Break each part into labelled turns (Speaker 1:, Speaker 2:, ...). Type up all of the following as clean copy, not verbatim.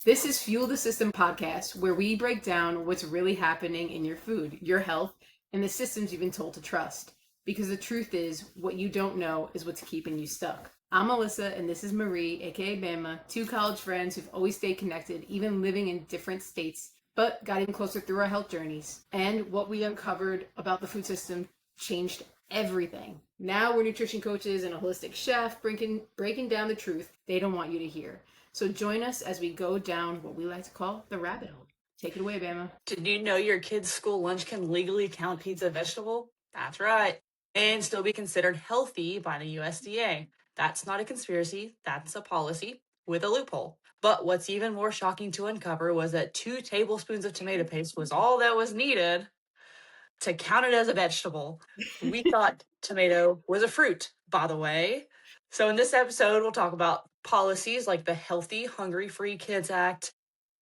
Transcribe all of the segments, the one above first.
Speaker 1: This is Fuel the System podcast, where we break down what's really happening in your food, your health, and the systems you've been told to trust. Because the truth is, what you don't know is what's keeping you stuck. I'm Alyssa, and this is Marie, aka Bama, two college friends who've always stayed connected, even living in different states, but got even closer through our health journeys. And what we uncovered about the food system changed everything. Now we're nutrition coaches and a holistic chef, breaking down the truth they don't want you to hear. So join us as we go down what we like to call the rabbit hole. Take it away, Bama.
Speaker 2: Did you know your kid's school lunch can legally count pizza vegetable? That's right. And still be considered healthy by the USDA. That's not a conspiracy, that's a policy with a loophole. But what's even more shocking to uncover was that 2 tablespoons of tomato paste was all that was needed to count it as a vegetable. We thought tomato was a fruit, by the way. So in this episode, we'll talk about policies like the Healthy, Hungry, Free Kids Act,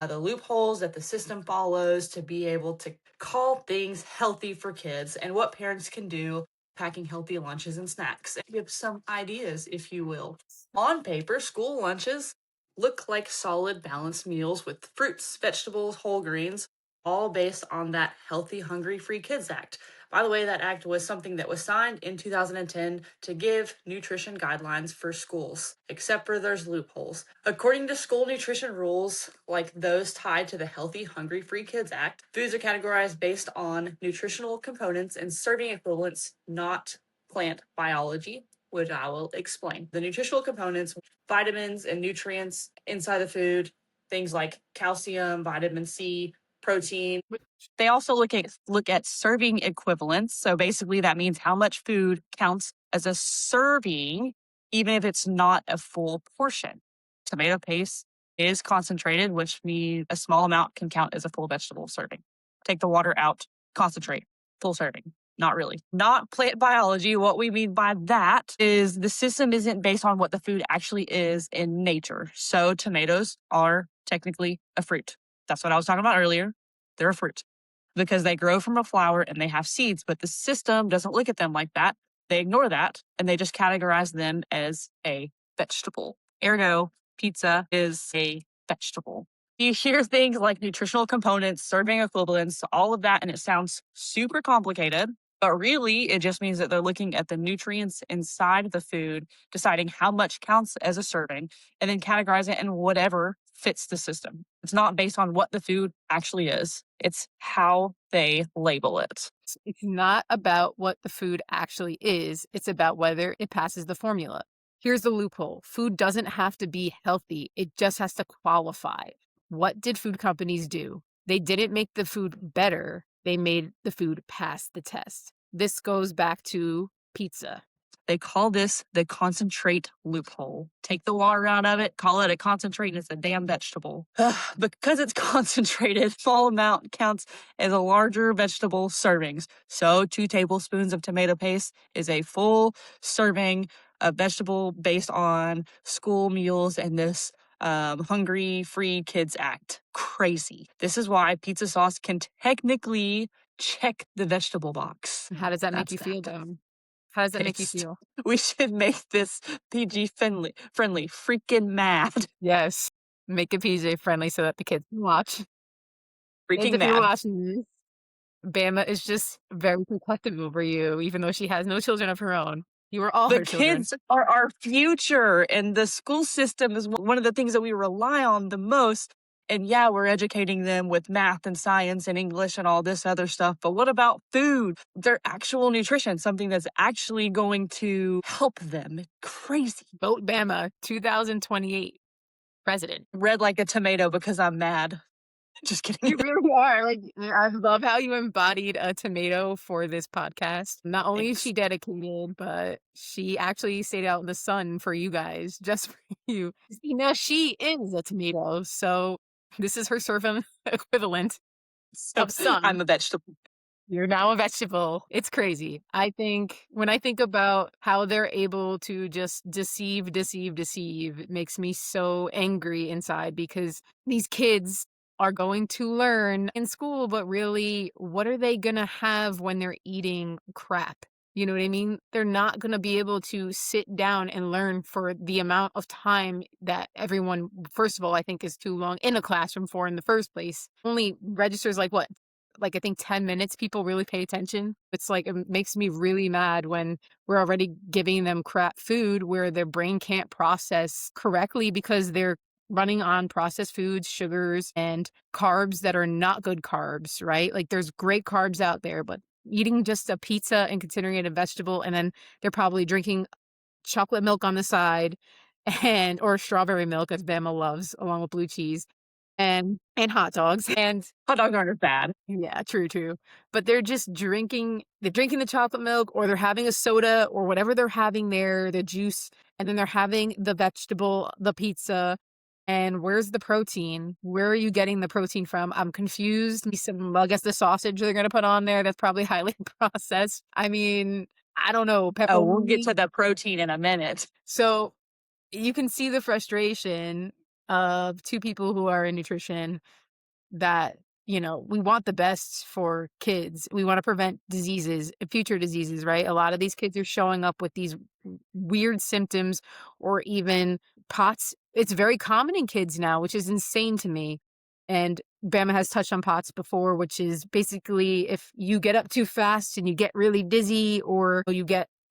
Speaker 2: the loopholes that the system follows to be able to call things healthy for kids, and what parents can do packing healthy lunches and snacks, and give some ideas, if you will. On paper, school lunches look like solid, balanced meals with fruits, vegetables, whole grains, all based on that Healthy, Hungry, Free Kids Act. By the way, that act was something that was signed in 2010 to give nutrition guidelines for schools, except for there's loopholes. According to school nutrition rules, like those tied to the Healthy, Hungry, Free Kids Act, foods are categorized based on nutritional components and serving equivalents, not plant biology, which I will explain. The nutritional components, vitamins and nutrients inside the food, things like calcium, vitamin C, protein. They also look at serving equivalents. So basically that means how much food counts as a serving, even if it's not a full portion. Tomato paste is concentrated, which means a small amount can count as a full vegetable serving. Take the water out, concentrate, full serving. Not really. Not plant biology. What we mean by that is the system isn't based on what the food actually is in nature. So tomatoes are technically a fruit. That's what I was talking about earlier. They're a fruit because they grow from a flower and they have seeds, but the system doesn't look at them like that. They ignore that and they just categorize them as a vegetable. Ergo, pizza is a vegetable. You hear things like nutritional components, serving equivalents, all of that, and it sounds super complicated. But really, it just means that they're looking at the nutrients inside the food, deciding how much counts as a serving, and then categorize it in whatever fits the system. It's not based on what the food actually is. It's how they label it.
Speaker 1: It's not about what the food actually is. It's about whether it passes the formula. Here's the loophole. Food doesn't have to be healthy. It just has to qualify. What did food companies do? They didn't make the food better. They made the food pass the test. This goes back to pizza.
Speaker 2: They call this the concentrate loophole. Take the water out of it, call it a concentrate, and it's a damn vegetable. Because it's concentrated, small amount counts as a larger vegetable servings. So 2 tablespoons of tomato paste is a full serving of vegetable based on school meals and this Hungry Free Kids Act. Crazy. This is why pizza sauce can technically check the vegetable box.
Speaker 1: How does that make you feel, though? How does that make you feel?
Speaker 2: We should make this PG friendly. Freaking mad.
Speaker 1: Yes. Make it PJ friendly so that the kids can watch.
Speaker 2: Freaking
Speaker 1: If you're
Speaker 2: mad.
Speaker 1: watching this, Bama is just very protective over you, even though she has no children of her own. You are all
Speaker 2: The
Speaker 1: her children.
Speaker 2: kids are our future, and the school system is one of the things that we rely on the most. And yeah, we're educating them with math and science and English and all this other stuff. But what about food? Their actual nutrition, something that's actually going to help them. Crazy.
Speaker 1: Vote Bama 2028 president.
Speaker 2: Red like a tomato because I'm mad. Just kidding.
Speaker 1: You really are. Like, I love how you embodied a tomato for this podcast. Not only is she dedicated, but she actually stayed out in the sun for you guys, just for you. Now she is a tomato, so this is her serving equivalent of sun.
Speaker 2: I'm a vegetable.
Speaker 1: You're now a vegetable. It's crazy. I think when I think about how they're able to just deceive, it makes me so angry inside because these kids are going to learn in school, but really, what are they going to have when they're eating crap? You know what I mean? They're not going to be able to sit down and learn for the amount of time that everyone, first of all, I think is too long in a classroom for in the first place. Only registers like what? Like I think 10 minutes people really pay attention. It's like it makes me really mad when we're already giving them crap food where their brain can't process correctly because they're running on processed foods, sugars, and carbs that are not good carbs, right? Like there's great carbs out there, but eating just a pizza and considering it a vegetable, and then they're probably drinking chocolate milk on the side and or strawberry milk as Bama loves, along with blue cheese and hot dogs. And
Speaker 2: Hot dogs aren't as bad.
Speaker 1: yeah, true, true. But they're drinking the chocolate milk or they're having a soda or whatever they're having there, the juice, and then they're having the vegetable, the pizza. And where's the protein? Where are you getting the protein from? I'm confused. I guess the sausage they're gonna put on there, that's probably highly processed. I mean, I don't know,
Speaker 2: Oh, we'll get
Speaker 1: pepperoni.
Speaker 2: to the protein in a minute.
Speaker 1: So you can see the frustration of two people who are in nutrition that, we want the best for kids. We want to prevent diseases, future diseases, right? A lot of these kids are showing up with these weird symptoms or even POTS. It's very common in kids now, which is insane to me. And Bama has touched on POTS before, which is basically if you get up too fast and you get really dizzy or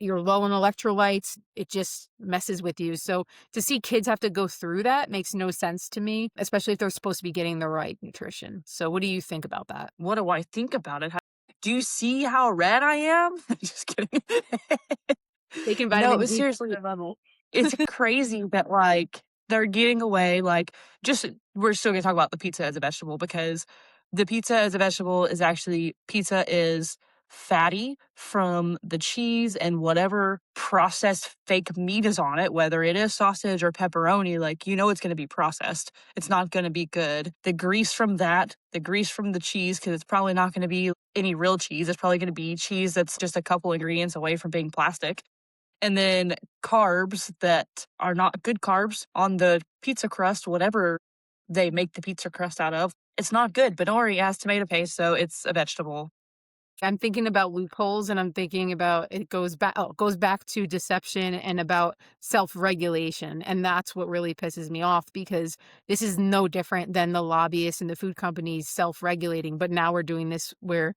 Speaker 1: you're low in electrolytes, it just messes with you. So to see kids have to go through that makes no sense to me, especially if they're supposed to be getting the right nutrition. So what do you think about that?
Speaker 2: What do I think about it? Do you see how red I am? Just kidding.
Speaker 1: Taking
Speaker 2: No,
Speaker 1: vitamin
Speaker 2: but
Speaker 1: D to
Speaker 2: seriously,
Speaker 1: the level.
Speaker 2: it's crazy that like they're getting away just we're still gonna talk about the pizza as a vegetable because the pizza as a vegetable is actually pizza is fatty from the cheese and whatever processed fake meat is on it, whether it is sausage or pepperoni, it's gonna be processed. It's not gonna be good. The grease from that, the grease from the cheese, because it's probably not gonna be any real cheese. It's probably gonna be cheese that's just a couple ingredients away from being plastic and then carbs that are not good carbs on the pizza crust, whatever they make the pizza crust out of. It's not good, but don't worry, it has tomato paste, so it's a vegetable.
Speaker 1: I'm thinking about loopholes and I'm thinking about it goes back to deception and about self-regulation. And that's what really pisses me off because this is no different than the lobbyists and the food companies self-regulating. But now we're doing this where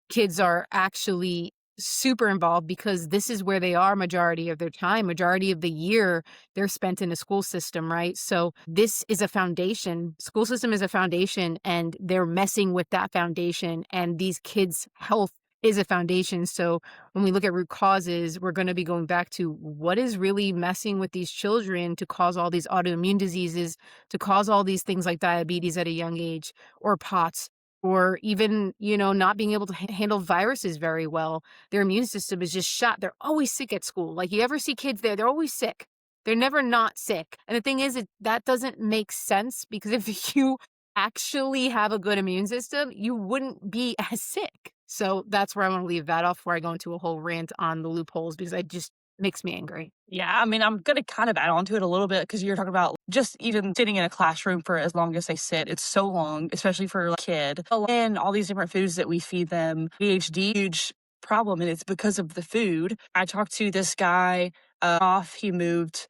Speaker 1: kids are actually super involved because this is where they are majority of their time, majority of the year they're spent in the school system, right? So this is a foundation. School system is a foundation and they're messing with that foundation and these kids' health is a foundation. So when we look at root causes, we're going to be going back to what is really messing with these children to cause all these autoimmune diseases, to cause all these things like diabetes at a young age or POTS or even, not being able to handle viruses very well. Their immune system is just shot. They're always sick at school. Like you ever see kids there, they're always sick. They're never not sick. And the thing is, that doesn't make sense because if you actually have a good immune system, you wouldn't be as sick. So that's where I want to leave that off before I go into a whole rant on the loopholes because it just makes me angry.
Speaker 2: Yeah, I mean, I'm going to kind of add on to it a little bit because you're talking about just even sitting in a classroom for as long as they sit. It's so long, especially for a kid. And all these different foods that we feed them, ADHD, huge problem, and it's because of the food. I talked to this guy he moved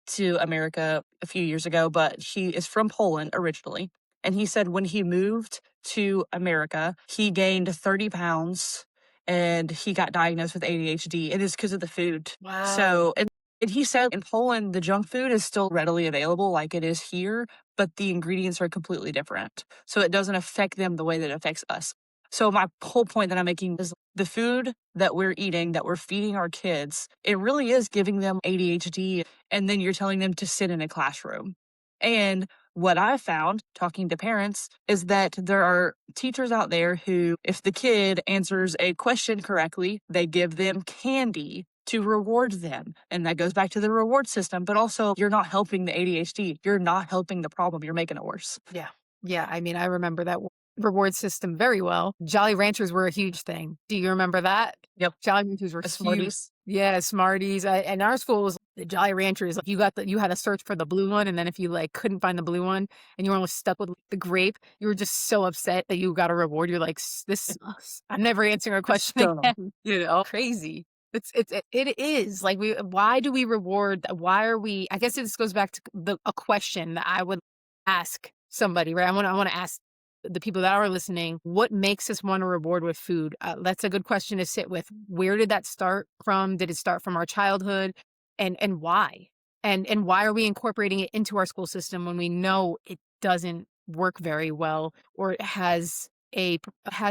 Speaker 2: to America a few years ago, but he is from Poland originally. And he said when he moved to America, he gained 30 pounds and he got diagnosed with ADHD. It is because of the food.
Speaker 1: Wow.
Speaker 2: So, and he said in Poland, the junk food is still readily available like it is here, but the ingredients are completely different. So it doesn't affect them the way that it affects us. So my whole point that I'm making is the food that we're eating, that we're feeding our kids, it really is giving them ADHD. And then you're telling them to sit in a classroom. And what I found talking to parents is that there are teachers out there who, if the kid answers a question correctly, they give them candy to reward them. And that goes back to the reward system. But also, you're not helping the ADHD. You're not helping the problem. You're making it worse.
Speaker 1: Yeah. Yeah. I mean, I remember that reward system very well. Jolly Ranchers were a huge thing. Do you remember that?
Speaker 2: Yep.
Speaker 1: Jolly Ranchers were huge.
Speaker 2: Smarties.
Speaker 1: Yeah, Smarties. And our school was the Jolly Ranchers. Like you had to search for the blue one, and then if you couldn't find the blue one, and you were almost stuck with the grape, you were just so upset that you got a reward. You're like, this sucks. I'm never answering a question again. Crazy. It is like why do we reward why are we I guess this goes back to a question that I would ask somebody, right? I want to ask the people that are listening, what makes us want to reward with food? That's a good question to sit with. Where did that start from? Did it start from our childhood? And why? And why are we incorporating it into our school system when we know it doesn't work very well, or it has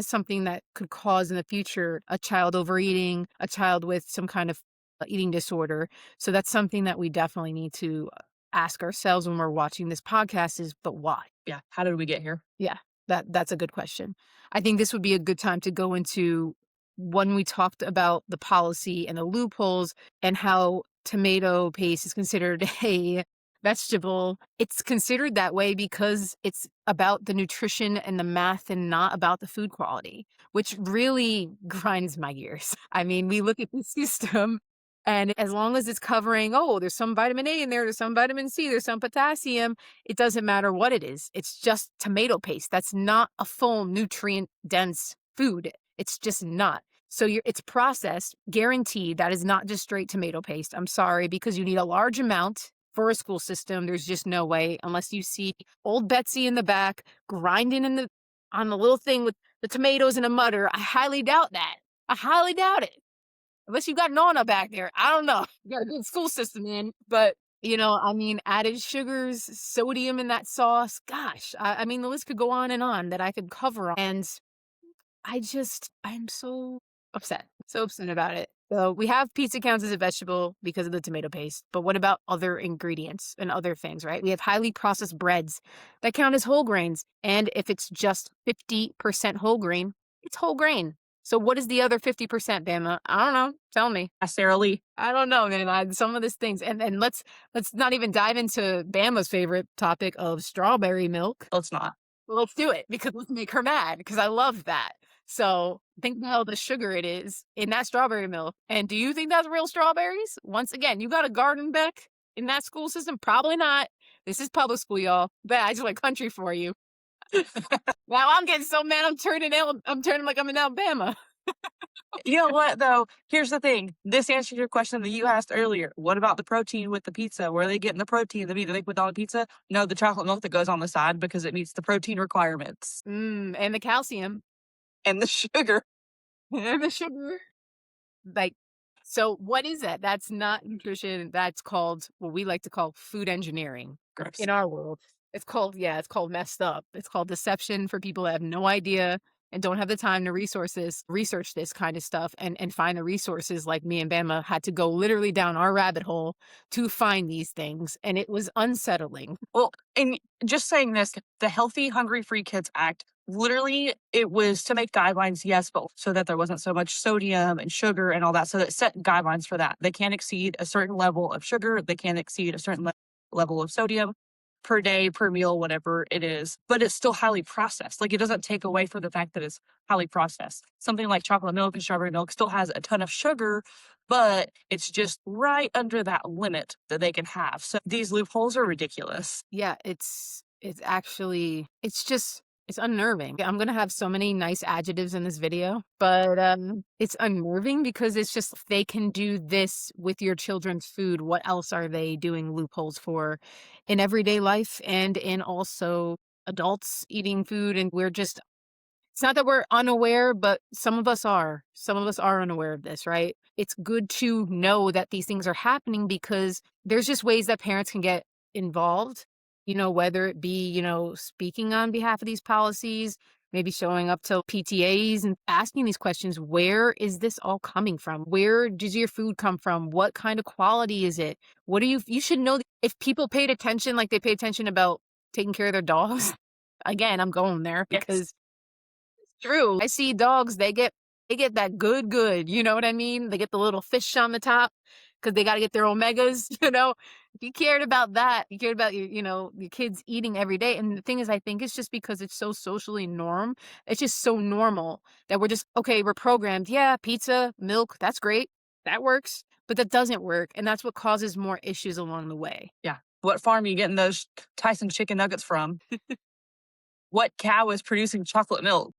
Speaker 1: something that could cause in the future a child overeating, a child with some kind of eating disorder. So that's something that we definitely need to ask ourselves when we're watching this podcast is, but why?
Speaker 2: Yeah. How did we get here?
Speaker 1: Yeah, that's a good question. I think this would be a good time to go into when we talked about the policy and the loopholes and how tomato paste is considered a vegetable. It's considered that way because it's about the nutrition and the math and not about the food quality, which really grinds my gears. I mean, we look at the system and as long as it's covering, oh, there's some vitamin A in there's some vitamin C, there's some potassium, it doesn't matter what it is. It's just tomato paste. That's not a full nutrient dense food. It's just not. So it's processed, guaranteed. That is not just straight tomato paste. I'm sorry, because you need a large amount for a school system. There's just no way unless you see old Betsy in the back grinding on the little thing with the tomatoes and a mutter. I highly doubt that. I highly doubt it. Unless you got Nona back there. I don't know. You got a good school system in, but I mean, added sugars, sodium in that sauce. Gosh, I mean, the list could go on and on that I could cover. And I'm so upset about it. So we have pizza counts as a vegetable because of the tomato paste, but what about other ingredients and other things, right? We have highly processed breads that count as whole grains. And if it's just 50% whole grain, it's whole grain. So what is the other 50%, Bama? I don't know. Tell me.
Speaker 2: Sarah Lee.
Speaker 1: I don't know, man. Some of these things. And let's not even dive into Bama's favorite topic of strawberry milk.
Speaker 2: Let's not.
Speaker 1: Well, let's do it because let's make her mad because I love that. So think about how the sugar it is in that strawberry milk. And do you think that's real strawberries? Once again, you got a garden, Beck, in that school system? Probably not. This is public school, y'all. But I just went country for you. Now I'm getting so mad. I'm turning like I'm in Alabama.
Speaker 2: You know what, though? Here's the thing. This answers your question that you asked earlier. What about the protein with the pizza? Where are they getting the protein, the meat that they put on the pizza? No, the chocolate milk that goes on the side because it meets the protein requirements.
Speaker 1: And the calcium.
Speaker 2: And the sugar.
Speaker 1: And the sugar. Like, so what is that? That's not nutrition. That's called what we like to call food engineering.
Speaker 2: Gross.
Speaker 1: In our world. It's called messed up. It's called deception for people that have no idea and don't have the time to research this kind of stuff and find the resources. Like me and Bama had to go literally down our rabbit hole to find these things. And it was unsettling.
Speaker 2: Well, and just saying this, the Healthy Hungry Free Kids Act, literally it was to make guidelines, yes, but so that there wasn't so much sodium and sugar and all that. So that set guidelines for that. They can't exceed a certain level of sugar. They can't exceed a certain level of sodium per day, per meal, whatever it is, but it's still highly processed. Like it doesn't take away from the fact that it's highly processed. Something like chocolate milk and strawberry milk still has a ton of sugar, but it's just right under that limit that they can have. So these loopholes are ridiculous.
Speaker 1: Yeah, it's unnerving. I'm going to have so many nice adjectives in this video, but it's unnerving because it's just they can do this with your children's food. What else are they doing loopholes for in everyday life and in also adults eating food? And it's not that we're unaware, but some of us are. Some of us are unaware of this, right? It's good to know that these things are happening because there's just ways that parents can get involved, whether it be, speaking on behalf of these policies, maybe showing up to PTAs and asking these questions. Where is this all coming from? Where does your food come from? What kind of quality is it? You should know if people paid attention, like they pay attention about taking care of their dogs. Again, I'm going there because true. I see dogs, they get that good, you know what I mean? They get the little fish on the top because they got to get their omegas, If you cared about that, you cared about your kids eating every day. And the thing is, I think it's just because it's so socially norm. It's just so normal that we're just, okay, we're programmed. Yeah, pizza, milk, that's great. That works. But that doesn't work. And that's what causes more issues along the way.
Speaker 2: Yeah. What farm are you getting those Tyson chicken nuggets from? What cow is producing chocolate milk?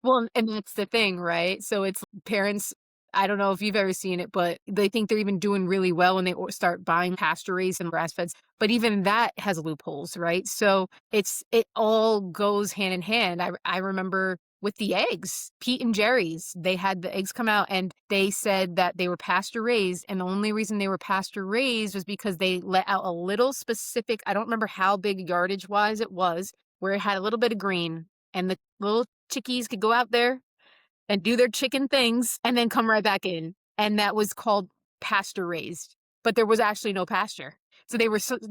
Speaker 1: Well, and that's the thing, right? So it's parents I don't know if you've ever seen it, but they think they're even doing really well when they start buying pasture raised and grass feds. But even that has loopholes, right? So it all goes hand in hand. I remember with the eggs, Pete and Jerry's, they had the eggs come out and they said that they were pasture raised. And the only reason they were pasture raised was because they let out a little specific, I don't remember how big yardage wise it was, where it had a little bit of green and the little chickies could go out there and do their chicken things and then come right back in. And that was called pasture raised. But there was actually no pasture. So there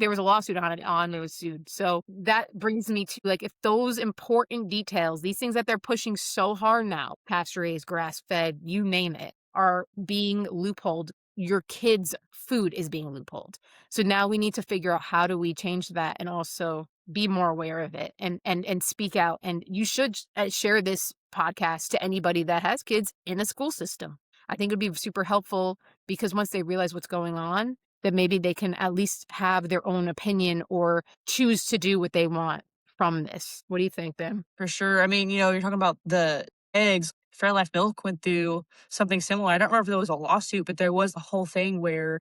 Speaker 1: was a lawsuit on it, it was sued. So that brings me to, like, if those important details, these things that they're pushing so hard now, pasture raised, grass fed, you name it, are being loopholed, your kids' food is being loopholed. So now we need to figure out, how do we change that and also be more aware of it and speak out. And you should share this podcast to anybody that has kids in the school system. I think it would be super helpful, because once they realize what's going on, that maybe they can at least have their own opinion or choose to do what they want from this. What do you think, Ben?
Speaker 2: For sure. I mean, you're talking about the eggs. Fairlife Milk went through something similar. I don't remember if there was a lawsuit, but there was the whole thing where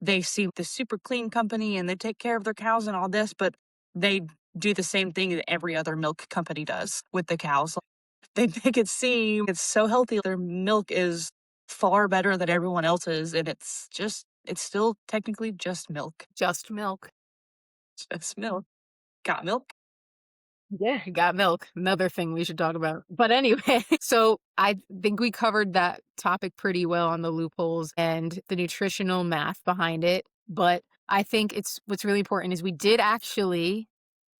Speaker 2: they seem the super clean company and they take care of their cows and all this, but they do the same thing that every other milk company does with the cows. They make it seem it's so healthy. Their milk is far better than everyone else's, and it's still technically just milk.
Speaker 1: Just milk.
Speaker 2: Just milk. Got milk?
Speaker 1: Yeah, got milk. Another thing we should talk about. But anyway, so I think we covered that topic pretty well on the loopholes and the nutritional math behind it. But I think what's really important is we did actually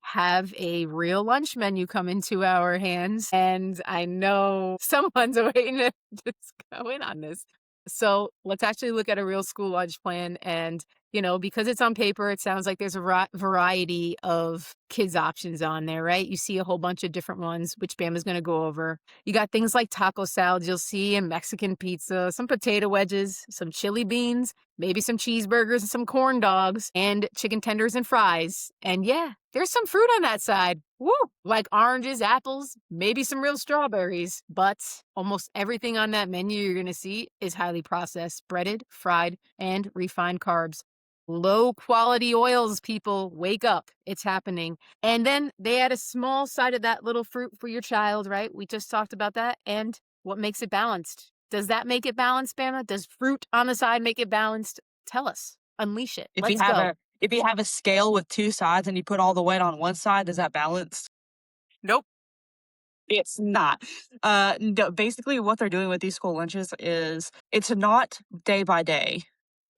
Speaker 1: have a real lunch menu come into our hands. And I know someone's waiting to just go in on this. So let's actually look at a real school lunch plan. And, because it's on paper, it sounds like there's a variety of kids options on there, right? You see a whole bunch of different ones, which Bam is going to go over. You got things like taco salads, you'll see, and Mexican pizza, some potato wedges, some chili beans, maybe some cheeseburgers and some corn dogs, and chicken tenders and fries. And yeah, there's some fruit on that side. Woo! Like oranges, apples, maybe some real strawberries. But almost everything on that menu you're going to see is highly processed, breaded, fried, and refined carbs. Low quality oils, people, wake up. It's happening. And then they add a small side of that little fruit for your child, right? We just talked about that. And what makes it balanced? Does that make it balanced, Bama? Does fruit on the side make it balanced? Tell us. Unleash it. Let's go.
Speaker 2: If you have a scale with two sides and you put all the weight on one side, is that balanced?
Speaker 1: Nope.
Speaker 2: It's not. No, basically what they're doing with these school lunches is it's not day by day.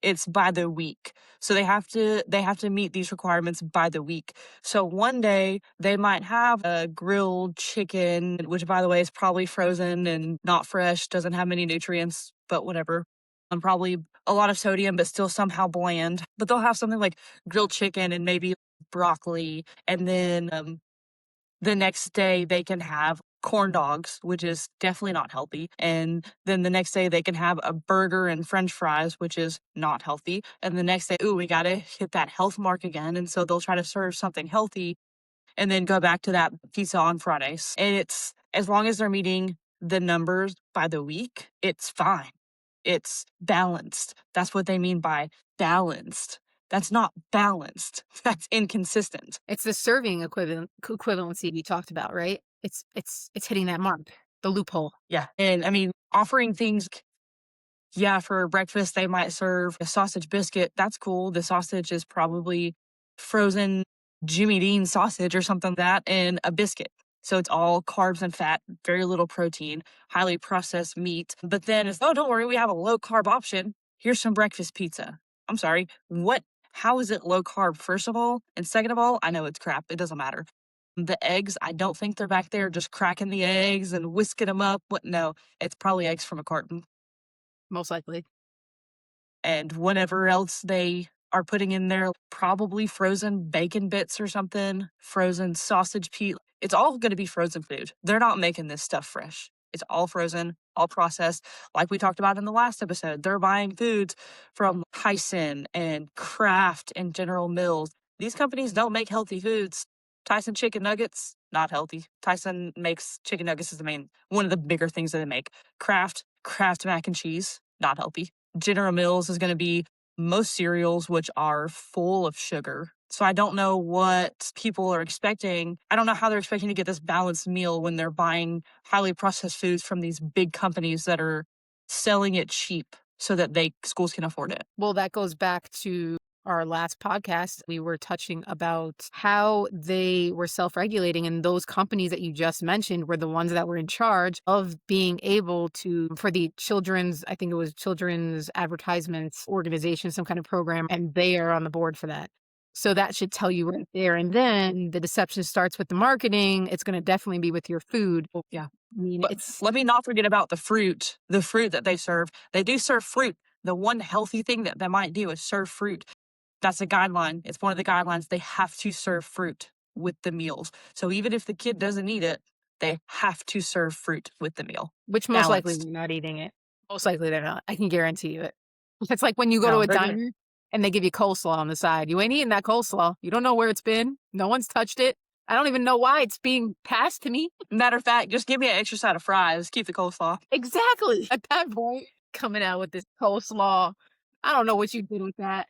Speaker 2: It's by the week. So they have to meet these requirements by the week. So one day they might have a grilled chicken, which by the way is probably frozen and not fresh, doesn't have many nutrients, but whatever. And probably a lot of sodium, but still somehow bland. But they'll have something like grilled chicken and maybe broccoli. And then the next day they can have corn dogs, which is definitely not healthy. And then the next day they can have a burger and french fries, which is not healthy. And the next day, we got to hit that health mark again. And so they'll try to serve something healthy and then go back to that pizza on Fridays. And it's, as long as they're meeting the numbers by the week, it's fine. It's balanced. That's what they mean by balanced. That's not balanced. That's inconsistent.
Speaker 1: It's the serving equivalency we talked about, right? It's hitting that mark, the loophole.
Speaker 2: Yeah. And I mean, offering things, yeah, for breakfast, they might serve a sausage biscuit. That's cool. The sausage is probably frozen Jimmy Dean sausage or something like that, and a biscuit. So it's all carbs and fat, very little protein, highly processed meat. But then it's, don't worry, we have a low carb option. Here's some breakfast pizza. I'm sorry, what? How is it low carb, first of all? And second of all, I know it's crap. It doesn't matter. The eggs, I don't think they're back there just cracking the eggs and whisking them up. What? No, it's probably eggs from a carton.
Speaker 1: Most likely.
Speaker 2: And whatever else they are putting in there, probably frozen bacon bits or something, frozen sausage peel. It's all going to be frozen food. They're not making this stuff fresh. It's all frozen, all processed. Like we talked about in the last episode, they're buying foods from Tyson and Kraft and General Mills. These companies don't make healthy foods. Tyson chicken nuggets, not healthy. Tyson makes chicken nuggets as one of the bigger things that they make. Kraft Kraft mac and cheese, not healthy. General Mills is going to be most cereals, which are full of sugar. So I don't know what people are expecting. I don't know how they're expecting to get this balanced meal when they're buying highly processed foods from these big companies that are selling it cheap so that schools can afford it.
Speaker 1: Well, that goes back to our last podcast. We were touching about how they were self-regulating, and those companies that you just mentioned were the ones that were in charge of being able to, for the children's, I think it was children's advertisements organization, some kind of program, and they are on the board for that. So that should tell you right there. And then the deception starts with the marketing. It's going to definitely be with your food.
Speaker 2: Yeah.
Speaker 1: I mean,
Speaker 2: But let me not forget about the fruit that they serve. They do serve fruit. The one healthy thing that they might do is serve fruit. That's a guideline. It's one of the guidelines. They have to serve fruit with the meals. So even if the kid doesn't eat it, they have to serve fruit with the meal.
Speaker 1: which most likely
Speaker 2: Balanced.
Speaker 1: they're not eating it. Most likely they're not. I can guarantee you it. It's like when you go
Speaker 2: No,
Speaker 1: to a
Speaker 2: they're gonna-
Speaker 1: diner and they give you coleslaw on the side. You ain't eating that coleslaw. You don't know where it's been. No one's touched it. I don't even know why it's being passed to me.
Speaker 2: Matter of fact, just give me an extra side of fries. Keep the coleslaw.
Speaker 1: Exactly. At that point, coming out with this coleslaw. I don't know what you did with that.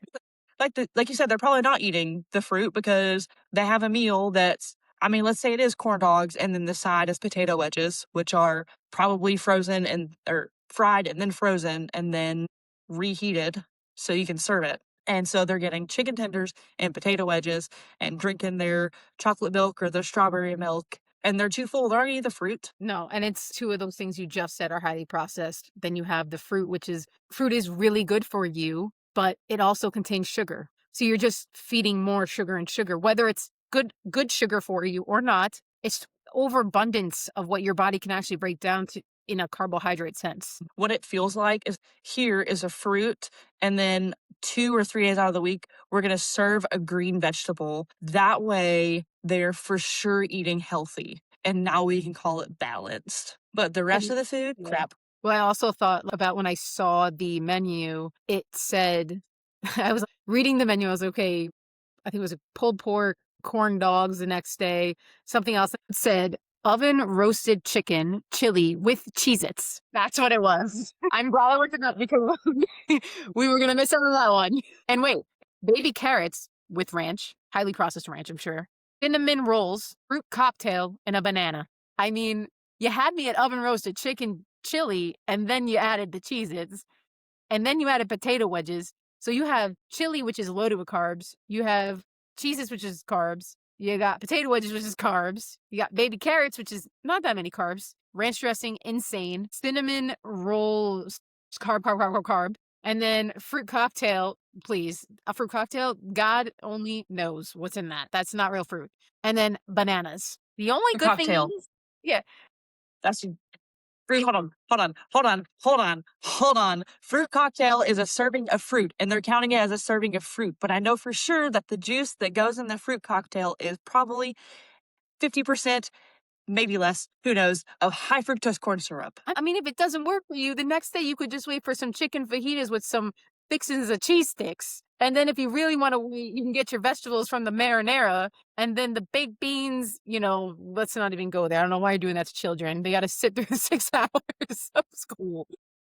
Speaker 2: Like you said, they're probably not eating the fruit because they have a meal that's, I mean, let's say it is corn dogs and then the side is potato wedges, which are probably frozen or fried and then frozen and then reheated so you can serve it. And so they're getting chicken tenders and potato wedges and drinking their chocolate milk or their strawberry milk. And they're too full. They're already the fruit.
Speaker 1: No, and it's two of those things you just said are highly processed. Then you have the fruit, which is fruit is really good for you, but it also contains sugar. So you're just feeding more sugar and sugar, whether it's good sugar for you or not. It's overabundance of what your body can actually break down to in a carbohydrate sense.
Speaker 2: What it feels like is here is a fruit, and then 2 or 3 days out of the week, we're going to serve a green vegetable. That way, they're for sure eating healthy. And now we can call it balanced. But the rest of the food,
Speaker 1: Yeah.
Speaker 2: crap.
Speaker 1: Well, I also thought about when I saw the menu, it said, I was reading the menu, I was okay, I think it was a pulled pork, corn dogs the next day, something else that said oven roasted chicken, chili with Cheez-Its. That's what it was. I'm glad I looked it up because we were going to miss out on that one. And wait, baby carrots with ranch, highly processed ranch, I'm sure. Cinnamon rolls, fruit cocktail, and a banana. I mean, you had me at oven roasted chicken, chili, and then you added the Cheez-Its, and then you added potato wedges. So you have chili, which is loaded with carbs. You have Cheez-Its, which is carbs. You got potato wedges, which is carbs. You got baby carrots, which is not that many carbs. Ranch dressing, insane. Cinnamon rolls, carb. And then fruit cocktail, please. A fruit cocktail, God only knows what's in that. That's not real fruit. And then bananas. The only
Speaker 2: A
Speaker 1: good
Speaker 2: cocktail.
Speaker 1: thing is, yeah,
Speaker 2: That's fruit. Hold on. Fruit cocktail is a serving of fruit, and they're counting it as a serving of fruit. But I know for sure that the juice that goes in the fruit cocktail is probably 50%, maybe less, who knows, of high fructose corn syrup.
Speaker 1: I mean, if it doesn't work for you, the next day you could just wait for some chicken fajitas with some fixins of cheese sticks. And then if you really want to wait, you can get your vegetables from the marinara. And then the baked beans, let's not even go there. I don't know why you're doing that to children. They got to sit through 6 hours of school.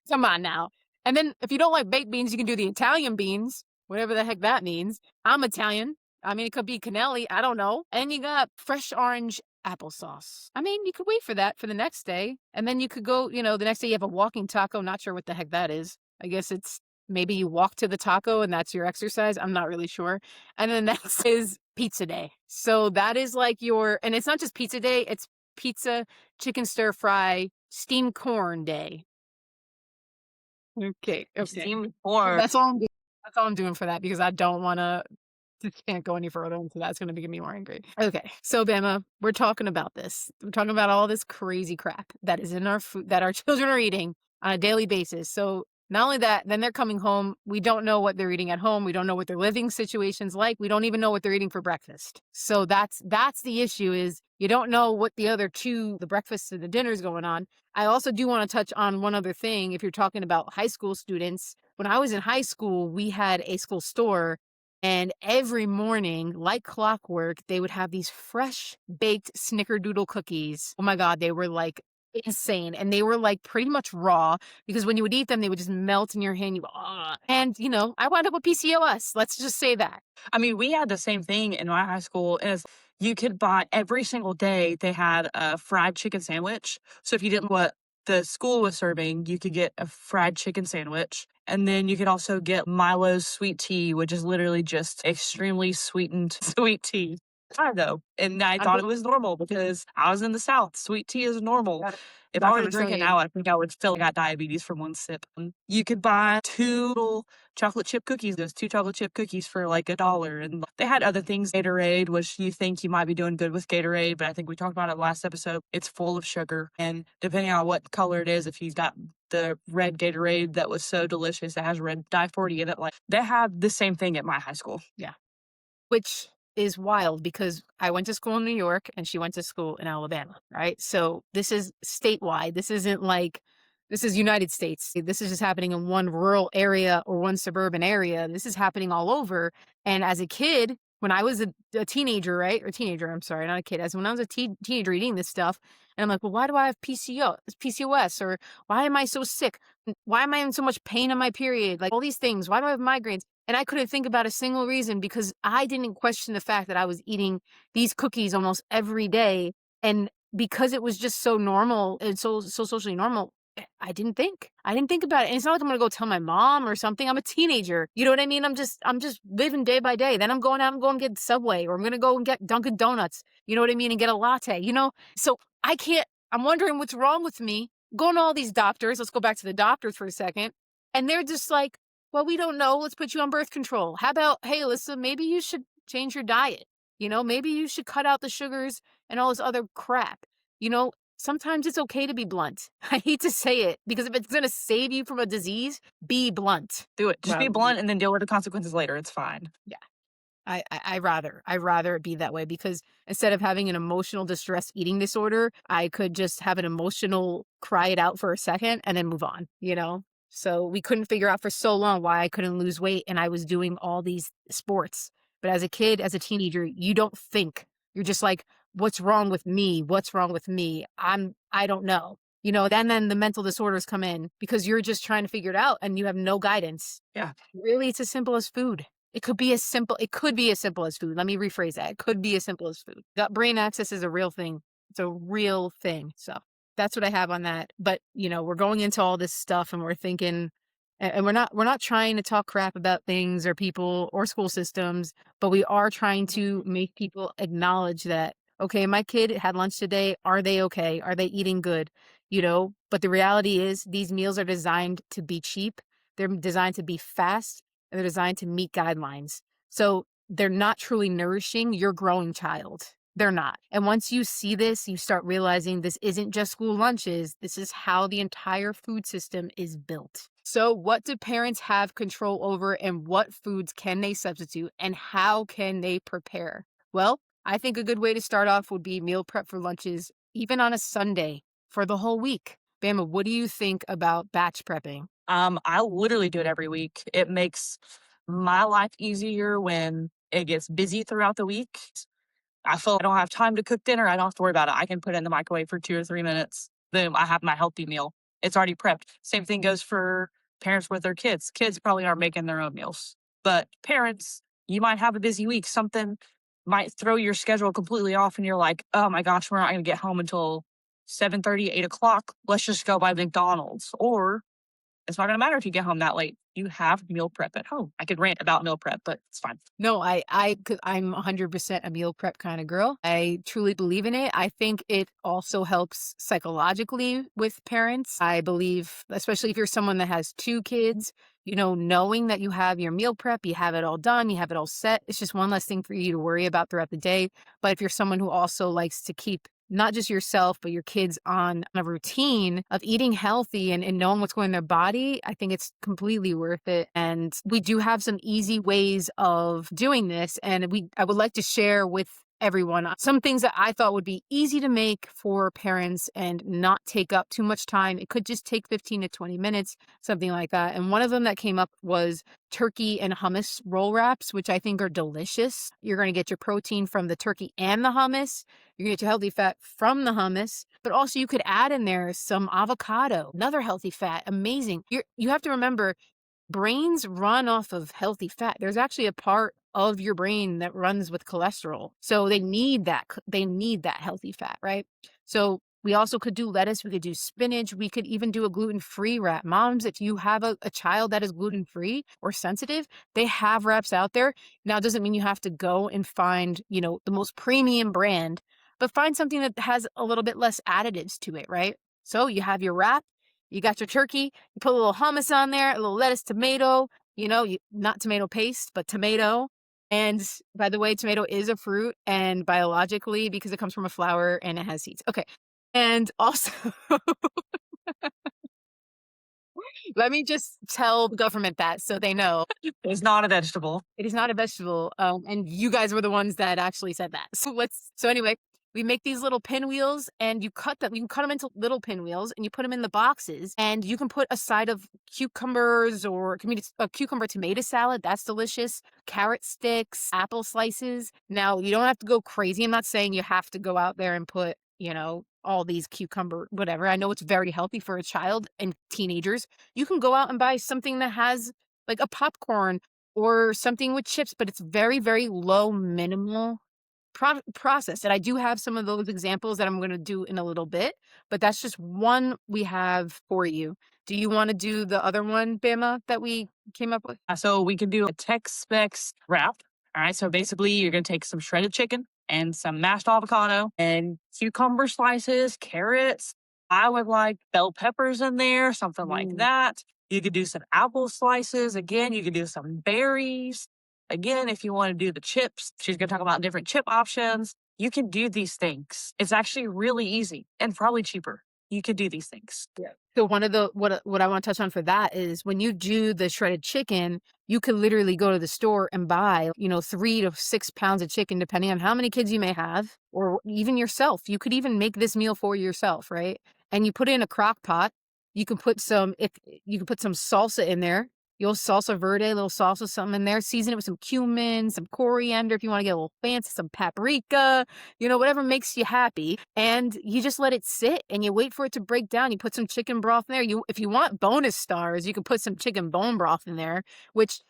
Speaker 1: Come on now. And then if you don't like baked beans, you can do the Italian beans, whatever the heck that means. I'm Italian. I mean, it could be cannelli. I don't know. And you got fresh orange applesauce. I mean, you could wait for that for the next day. And then you could go, the next day you have a walking taco. Not sure what the heck that is. I guess it's maybe you walk to the taco and that's your exercise. I'm not really sure. And then next is pizza day. So that is like and it's not just pizza day, it's pizza, chicken stir fry, steamed corn day. Okay.
Speaker 2: Steamed corn.
Speaker 1: That's all I'm doing. That's all I'm doing for that because I don't want to. Just can't go any further into that. It's going to get me more angry. Okay, so Bama, we're talking about this. We're talking about all this crazy crap that is in our food that our children are eating on a daily basis. So not only that, then they're coming home. We don't know what they're eating at home. We don't know what their living situation's like. We don't even know what they're eating for breakfast. So that's the issue is you don't know what the breakfast and the dinner's going on. I also do want to touch on one other thing. If you're talking about high school students, when I was in high school, we had a school store. And every morning, like clockwork, they would have these fresh baked snickerdoodle cookies. Oh my God, they were like insane. And they were like pretty much raw because when you would eat them, they would just melt in your hand. And, I wound up with PCOS. Let's just say that.
Speaker 2: I mean, we had the same thing in my high school is you could buy every single day they had a fried chicken sandwich. So if you didn't know what the school was serving, you could get a fried chicken sandwich. And then you could also get Milo's sweet tea, which is literally just extremely sweetened sweet tea. I know. And I thought it was normal because I was in the South. Sweet tea is normal. If I were to drink it now, I think I would feel like I got diabetes from one sip. You could buy two little chocolate chip cookies. Those two chocolate chip cookies for like $1. And they had other things, Gatorade, which you think you might be doing good with Gatorade, but I think we talked about it last episode. It's full of sugar. And depending on what color it is, if you've got the red Gatorade that was so delicious, that has red dye 40 in it, like they have the same thing at my high school.
Speaker 1: Yeah. Which is wild because I went to school in New York and she went to school in Alabama, right? So this is statewide. This isn't like, this is United States. This is just happening in one rural area or one suburban area. This is happening all over. And as a kid, when I was a teenager, right? Or teenager, I'm sorry, not a kid. As when I was a teenager eating this stuff, and I'm like, well, why do I have PCOS? Or why am I so sick? Why am I in so much pain on my period? Like all these things. Why do I have migraines? And I couldn't think about a single reason because I didn't question the fact that I was eating these cookies almost every day. And because it was just so normal and so socially normal, I didn't think about it. And it's not like I'm going to go tell my mom or something. I'm a teenager. You know what I mean? I'm just living day by day. Then I'm going out and going to get Subway, or I'm going to go and get Dunkin' Donuts. You know what I mean? And get a latte, So I'm wondering what's wrong with me. Going to all these doctors. Let's go back to the doctors for a second. And they're just like, well, we don't know. Let's put you on birth control. How about, hey, Alyssa, maybe you should change your diet. Maybe you should cut out the sugars and all this other crap. Sometimes it's okay to be blunt. I hate to say it because if it's going to save you from a disease, be blunt.
Speaker 2: Do it. Just be blunt and then deal with the consequences later. It's fine.
Speaker 1: Yeah. I rather it be that way because instead of having an emotional distress eating disorder, I could just have an emotional cry it out for a second and then move on, So we couldn't figure out for so long why I couldn't lose weight and I was doing all these sports. But as a kid, as a teenager, you don't think. You're just like, what's wrong with me? What's wrong with me? I don't know. Then the mental disorders come in because you're just trying to figure it out and you have no guidance.
Speaker 2: Yeah.
Speaker 1: Really, it's as simple as food. It could be as simple as food. Let me rephrase that. It could be as simple as food. Gut brain axis is a real thing. It's a real thing. So that's what I have on that. But, we're going into all this stuff and we're thinking, and we're not trying to talk crap about things or people or school systems, but we are trying to make people acknowledge that, okay, my kid had lunch today. Are they okay? Are they eating good? But the reality is these meals are designed to be cheap. They're designed to be fast and they're designed to meet guidelines. So they're not truly nourishing your growing child. They're not. And once you see this, you start realizing this isn't just school lunches. This is how the entire food system is built. So what do parents have control over and what foods can they substitute and how can they prepare? Well, I think a good way to start off would be meal prep for lunches, even on a Sunday for the whole week. Bama, what do you think about batch prepping?
Speaker 2: I literally do it every week. It makes my life easier when it gets busy throughout the week. I feel I don't have time to cook dinner. I don't have to worry about it. I can put it in the microwave for 2 or 3 minutes. Boom, I have my healthy meal. It's already prepped. Same thing goes for parents with their kids. Kids probably aren't making their own meals. But parents, you might have a busy week. Something might throw your schedule completely off and you're like, oh my gosh, we're not going to get home until 7:30, 8 o'clock. Let's just go by McDonald's. Or it's not going to matter if you get home that late. You have meal prep at home. I could rant about meal prep, but it's fine.
Speaker 1: No, I'm 100% a meal prep kind of girl. I truly believe in it. I think it also helps psychologically with parents. I believe, especially if you're someone that has 2 kids, knowing that you have your meal prep, you have it all done, you have it all set. It's just one less thing for you to worry about throughout the day. But if you're someone who also likes to keep not just yourself, but your kids on a routine of eating healthy and knowing what's going in their body, I think it's completely worth it. And we do have some easy ways of doing this. And I would like to share with everyone some things that I thought would be easy to make for parents and not take up too much time. It could just take 15 to 20 minutes, something like that. And one of them that came up was turkey and hummus roll wraps, which I think are delicious. You're going to get your protein from the turkey and the hummus. You're going to get your healthy fat from the hummus, but also you could add in there some avocado, another healthy fat. Amazing. You have to remember brains run off of healthy fat. There's actually a part of your brain that runs with cholesterol. So they need that healthy fat, right? So we also could do lettuce, we could do spinach, we could even do a gluten-free wrap. Moms, if you have a child that is gluten-free or sensitive, they have wraps out there. Now, it doesn't mean you have to go and find, the most premium brand, but find something that has a little bit less additives to it, right? So you have your wrap, you got your turkey, you put a little hummus on there, a little lettuce, tomato, not tomato paste, but tomato. And by the way, tomato is a fruit, and biologically, because it comes from a flower and it has seeds. Okay. And also, let me just tell the government that so they know.
Speaker 2: It's not a vegetable.
Speaker 1: It is not a vegetable. And you guys were the ones that actually said that. So anyway, we make these little pinwheels and you cut them. You can cut them into little pinwheels and you put them in the boxes, and you can put a side of cucumbers, or a cucumber tomato salad. That's delicious. Carrot sticks, apple slices. Now, you don't have to go crazy. I'm not saying you have to go out there and put, all these cucumber, whatever. I know it's very healthy for a child and teenagers. You can go out and buy something that has like a popcorn or something with chips, but it's very, very low minimal process. And I do have some of those examples that I'm going to do in a little bit, but that's just one we have for you. Do you want to do the other one, Bama, that we came up with?
Speaker 2: So we could do a Tex-Mex wrap. All right. So basically, you're going to take some shredded chicken and some mashed avocado and cucumber slices, carrots. I would like bell peppers in there, something like that. You could do some apple slices. Again, you could do some berries. Again, if you want to do the chips, she's going to talk about different chip options. You can do these things. It's actually really easy and probably cheaper. You could do these things.
Speaker 1: Yeah. So one of the what I want to touch on for that is when you do the shredded chicken, you could literally go to the store and buy, 3 to 6 pounds of chicken, depending on how many kids you may have, or even yourself. You could even make this meal for yourself, right? And you put it in a crock pot. You can put some salsa in there. You'll salsa verde, a little salsa, something in there. Season it with some cumin, some coriander if you want to get a little fancy, some paprika, whatever makes you happy. And you just let it sit and you wait for it to break down. You put some chicken broth in there. If you want bonus stars, you can put some chicken bone broth in there, which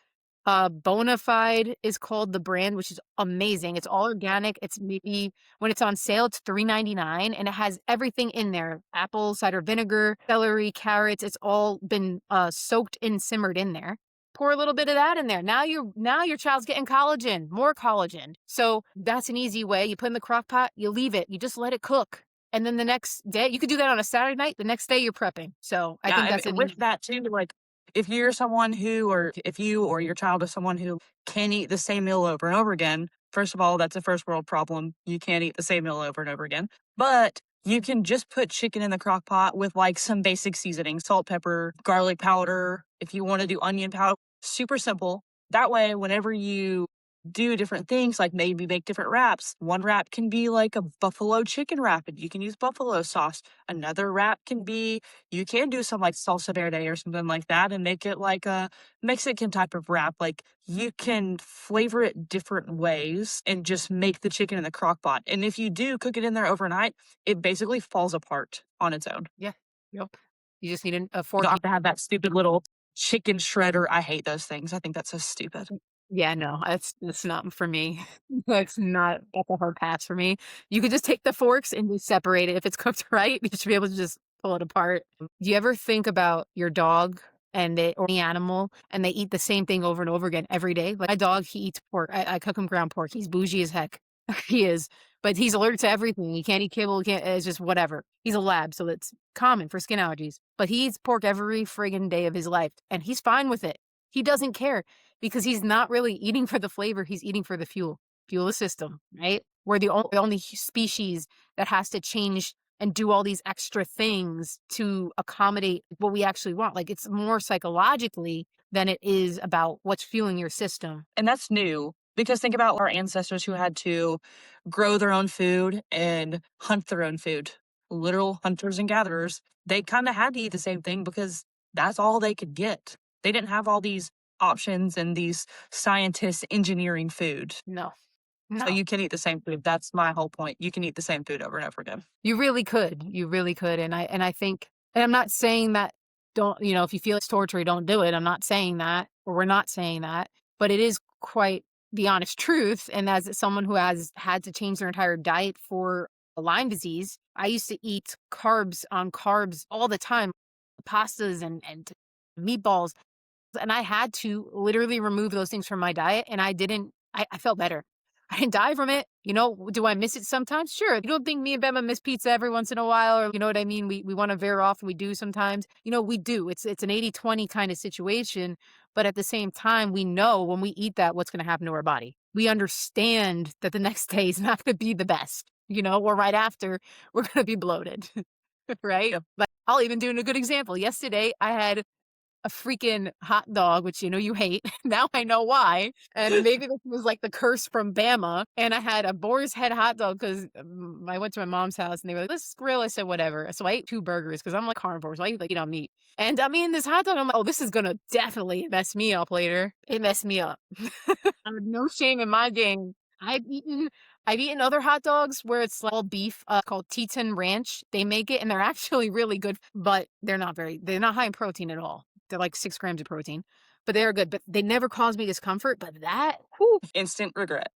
Speaker 1: Bonafide is called the brand, which is amazing. It's all organic. It's maybe when it's on sale, it's $3.99, and it has everything in there: apple cider vinegar, celery, carrots. It's all been soaked and simmered in there. Pour a little bit of that in there. Now your child's getting collagen, more collagen. So that's an easy way. You put in the crock pot, you leave it, you just let it cook. And then the next day, you could do that on a Saturday night. The next day, you're prepping. So I think that's
Speaker 2: with that too. Like, if you're someone who, or if you or your child is someone who can eat the same meal over and over again, first of all, that's a first world problem. You can't eat the same meal over and over again. But you can just put chicken in the crock pot with like some basic seasoning, salt, pepper, garlic powder. If you want to do onion powder, super simple. That way, whenever you do different things, like maybe make different wraps. One wrap can be like a buffalo chicken wrap, and you can use buffalo sauce. Another wrap can be, you can do some like salsa verde or something like that and make it like a Mexican type of wrap. Like, you can flavor it different ways and just make the chicken in the crock pot. And if you do cook it in there overnight, it basically falls apart on its own.
Speaker 1: Yeah. Yep. You just need a
Speaker 2: You
Speaker 1: fork.
Speaker 2: don't have to have that stupid little chicken shredder. I hate those things. I think that's so stupid.
Speaker 1: Yeah, no, that's not for me. That's a hard pass for me. You could just take the forks and just separate it. If it's cooked right, you should be able to just pull it apart. Do you ever think about your dog or any animal, and they eat the same thing over and over again every day? Like my dog, he eats pork. I cook him ground pork. He's bougie as heck. He is, but he's allergic to everything. He can't eat kibble. It's just whatever. He's a lab, so it's common for skin allergies. But he eats pork every friggin' day of his life, and he's fine with it. He doesn't care because he's not really eating for the flavor. He's eating for the fuel the system, right? We're the only species that has to change and do all these extra things to accommodate what we actually want. Like, it's more psychologically than it is about what's fueling your system.
Speaker 2: And that's new. Because think about our ancestors who had to grow their own food and hunt their own food. Literal hunters and gatherers. They kind of had to eat the same thing because that's all they could get. They didn't have all these options and these scientists engineering food.
Speaker 1: No.
Speaker 2: So
Speaker 1: No.
Speaker 2: you can eat the same food. That's my whole point. You can eat the same food over and over again.
Speaker 1: You really could. You really could. And I think, and I'm not saying that don't, if you feel it's torture, don't do it. I'm not saying that, or we're not saying that, but it is quite the honest truth. And as someone who has had to change their entire diet for Lyme disease, I used to eat carbs on carbs all the time, pastas and meatballs. And I had to literally remove those things from my diet. And I felt better. I didn't die from it. Do I miss it sometimes? Sure. You don't think me and Bema miss pizza every once in a while, or you know what I mean? We want to veer off, and we do sometimes. We do. It's an 80-20 kind of situation. But at the same time, we know when we eat that, what's going to happen to our body. We understand that the next day is not going to be the best, or right after, we're going to be bloated. Right?
Speaker 2: Yep.
Speaker 1: Like, I'll even do a good example. Yesterday, I had a freaking hot dog, which you hate. Now I know why. And maybe this was like the curse from Bama. And I had a boar's head hot dog because I went to my mom's house and they were like, let's grill. I said, whatever. So I ate 2 burgers because I'm like carnivore. So I eat meat. And I'm eating this hot dog. I'm like, oh, this is going to definitely mess me up later. It messed me up. No shame in my game. I've eaten other hot dogs where it's all beef, called Teton Ranch. They make it and they're actually really good, but they're not high in protein at all. They're like 6 grams of protein, but they're good. But they never caused me discomfort. But that, whew,
Speaker 2: Instant regret.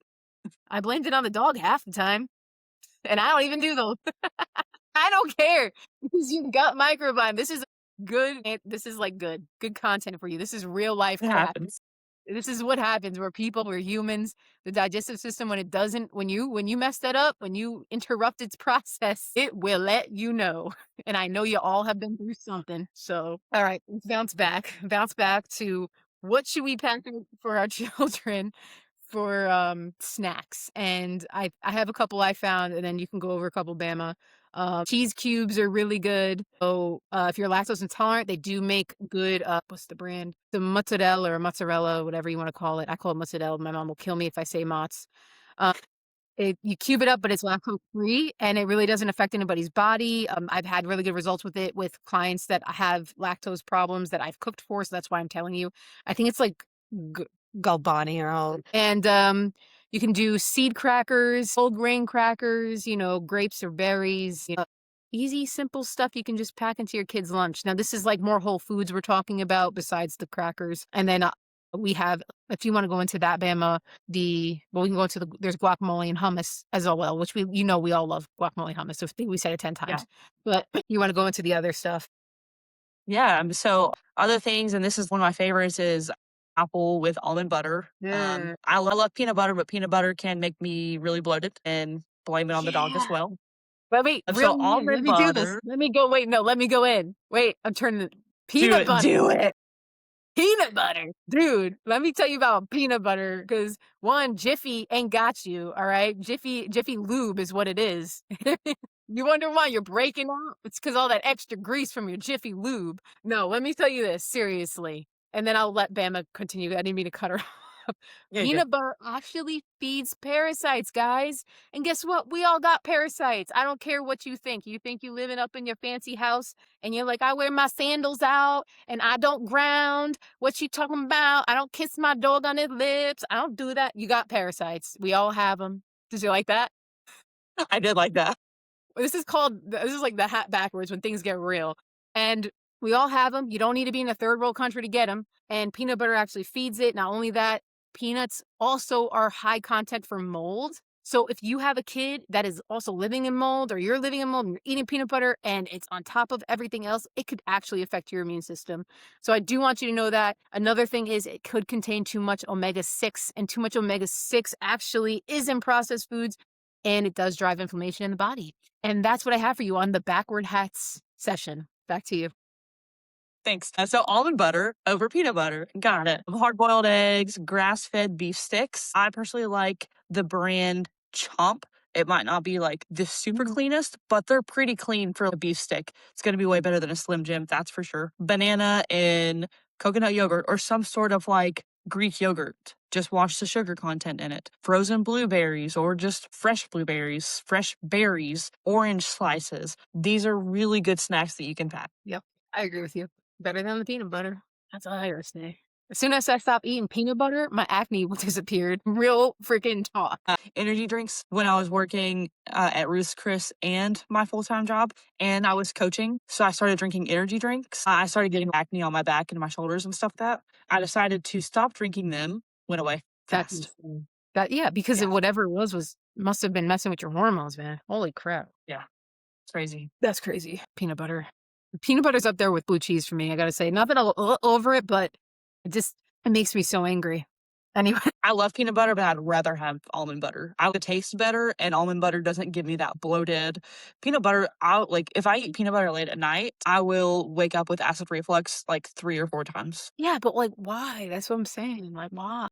Speaker 1: I blamed it on the dog half the time. And I don't even do those. I don't care because you got microbiome. This is good content for you. This is real life
Speaker 2: It
Speaker 1: crap.
Speaker 2: happens.
Speaker 1: This is what happens. We're humans. The digestive system, when you mess that up, when you interrupt its process, it will let you know. And I know you all have been through something. So, all right, let's bounce back to what should we pack for our children for snacks. And I have a couple I found, and then you can go over a couple, Bama. Cheese cubes are really good. So if you're lactose intolerant, they do make good, what's the brand? The mozzarella, whatever you want to call it. I call it mozzarella. My mom will kill me if I say mozz. You cube it up, but it's lactose free, and it really doesn't affect anybody's body. I've had really good results with it with clients that have lactose problems that I've cooked for. So that's why I'm telling you. I think it's like Galbani or all. And you can do seed crackers, whole grain crackers, grapes or berries. Easy, simple stuff you can just pack into your kid's lunch. Now, this is like more whole foods we're talking about besides the crackers. And then we have, if you want to go into that, Bama, we can go into there's guacamole and hummus as well, which we all love guacamole hummus. So we said it 10 times. Yeah. But you want to go into the other stuff.
Speaker 2: Yeah. So other things, and this is one of my favorites, is apple with almond butter. I love peanut butter, but peanut butter can make me really bloated, and blame it on the dog as well.
Speaker 1: But wait,
Speaker 2: So almond butter.
Speaker 1: do this. Let me go. Wait, no, let me go in. Wait, I'm turning the peanut butter.
Speaker 2: Do it.
Speaker 1: Peanut butter. Dude, let me tell you about peanut butter, because one, Jiffy ain't got you, all right? Jiffy Lube is what it is. You wonder why you're breaking out? It's because all that extra grease from your Jiffy Lube. No, let me tell you this, seriously. And then I'll let Bama continue. I didn't mean to cut her off.
Speaker 2: Yeah,
Speaker 1: Peanut butter actually feeds parasites, guys. And guess what? We all got parasites. I don't care what you think. You think you living up in your fancy house and you're like, I wear my sandals out and I don't ground. What you talking about? I don't kiss my dog on his lips. I don't do that. You got parasites. We all have them. Did you like that?
Speaker 2: I did like that.
Speaker 1: This is like the hat backwards when things get real. And we all have them. You don't need to be in a third world country to get them. And peanut butter actually feeds it. Not only that, peanuts also are high content for mold. So if you have a kid that is also living in mold, or you're living in mold and you're eating peanut butter and it's on top of everything else, it could actually affect your immune system. So I do want you to know that. Another thing is it could contain too much omega-6, and too much omega-6 actually is in processed foods, and it does drive inflammation in the body. And that's what I have for you on the backward hats session. Back to you.
Speaker 2: Thanks. So almond butter over peanut butter. Got it. Hard-boiled eggs, grass-fed beef sticks. I personally like the brand Chomp. It might not be like the super cleanest, but they're pretty clean for a beef stick. It's going to be way better than a Slim Jim, that's for sure. Banana and coconut yogurt, or some sort of like Greek yogurt. Just watch the sugar content in it. Frozen blueberries or just fresh blueberries, fresh berries, orange slices. These are really good snacks that you can pack.
Speaker 1: Yep, I agree with you. Better than the peanut butter. That's all I gotta say. As soon as I stopped eating peanut butter, my acne disappeared. Real freaking talk.
Speaker 2: Energy drinks when I was working at Ruth's Chris and my full-time job, and I was coaching. So I started drinking energy drinks. I started getting acne on my back and my shoulders and stuff like that. I decided to stop drinking them. Went away
Speaker 1: That's
Speaker 2: fast.
Speaker 1: insane. Yeah, because
Speaker 2: Yeah.
Speaker 1: of whatever it was must have been messing with your hormones, man. Holy crap.
Speaker 2: Yeah. It's crazy.
Speaker 1: That's crazy. Peanut butter. Peanut butter's up there with blue cheese for me, I gotta say. Not that I'm over it, but it makes me so angry. Anyway,
Speaker 2: I love peanut butter, but I'd rather have almond butter. It tastes better, and almond butter doesn't give me that bloated peanut butter. If I eat peanut butter late at night, I will wake up with acid reflux like 3 or 4 times.
Speaker 1: yeah, but like, why? That's what I'm saying. Like, why?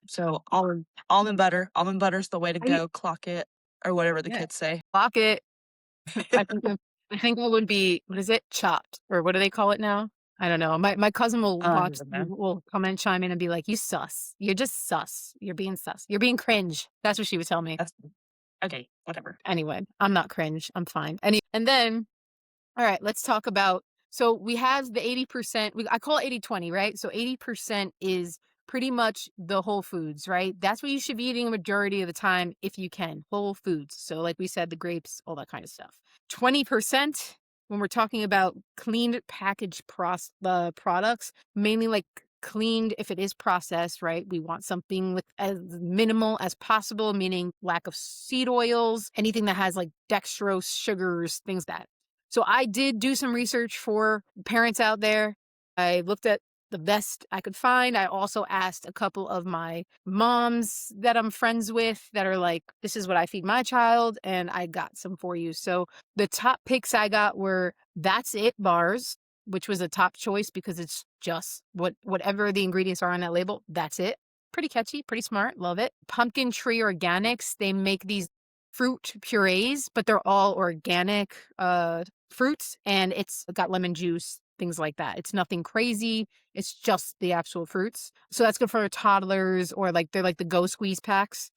Speaker 2: So almond butter's the way to go. Clock it or whatever the kids say.
Speaker 1: Clock it. I think it would be, what is it? Chopped. Or what do they call it now? I don't know. My cousin will will come and chime in and be like, you sus. You're just sus. You're being sus. You're being cringe. That's what she would tell me.
Speaker 2: Okay, whatever.
Speaker 1: Anyway, I'm not cringe. I'm fine. And then, all right, let's talk about, so we have the 80%, I call it 80-20, right? So 80% is pretty much the whole foods, right? That's what you should be eating a majority of the time if you can. Whole foods. So like we said, the grapes, all that kind of stuff. 20%, when we're talking about cleaned packaged products, mainly like cleaned if it is processed, right? We want something with as minimal as possible, meaning lack of seed oils, anything that has like dextrose, sugars, things that. So I did do some research for parents out there. I looked at the best I could find. I also asked a couple of my moms that I'm friends with that are like, this is what I feed my child, and I got some for you. So the top picks I got were That's It bars, which was a top choice because it's just whatever the ingredients are on that label, that's it. Pretty catchy, pretty smart, love it. Pumpkin Tree Organics, they make these fruit purees, but they're all organic fruits, and it's got lemon juice, things like that. It's nothing crazy. It's just the actual fruits. So that's good for toddlers, or like they're like the Go Squeeze packs.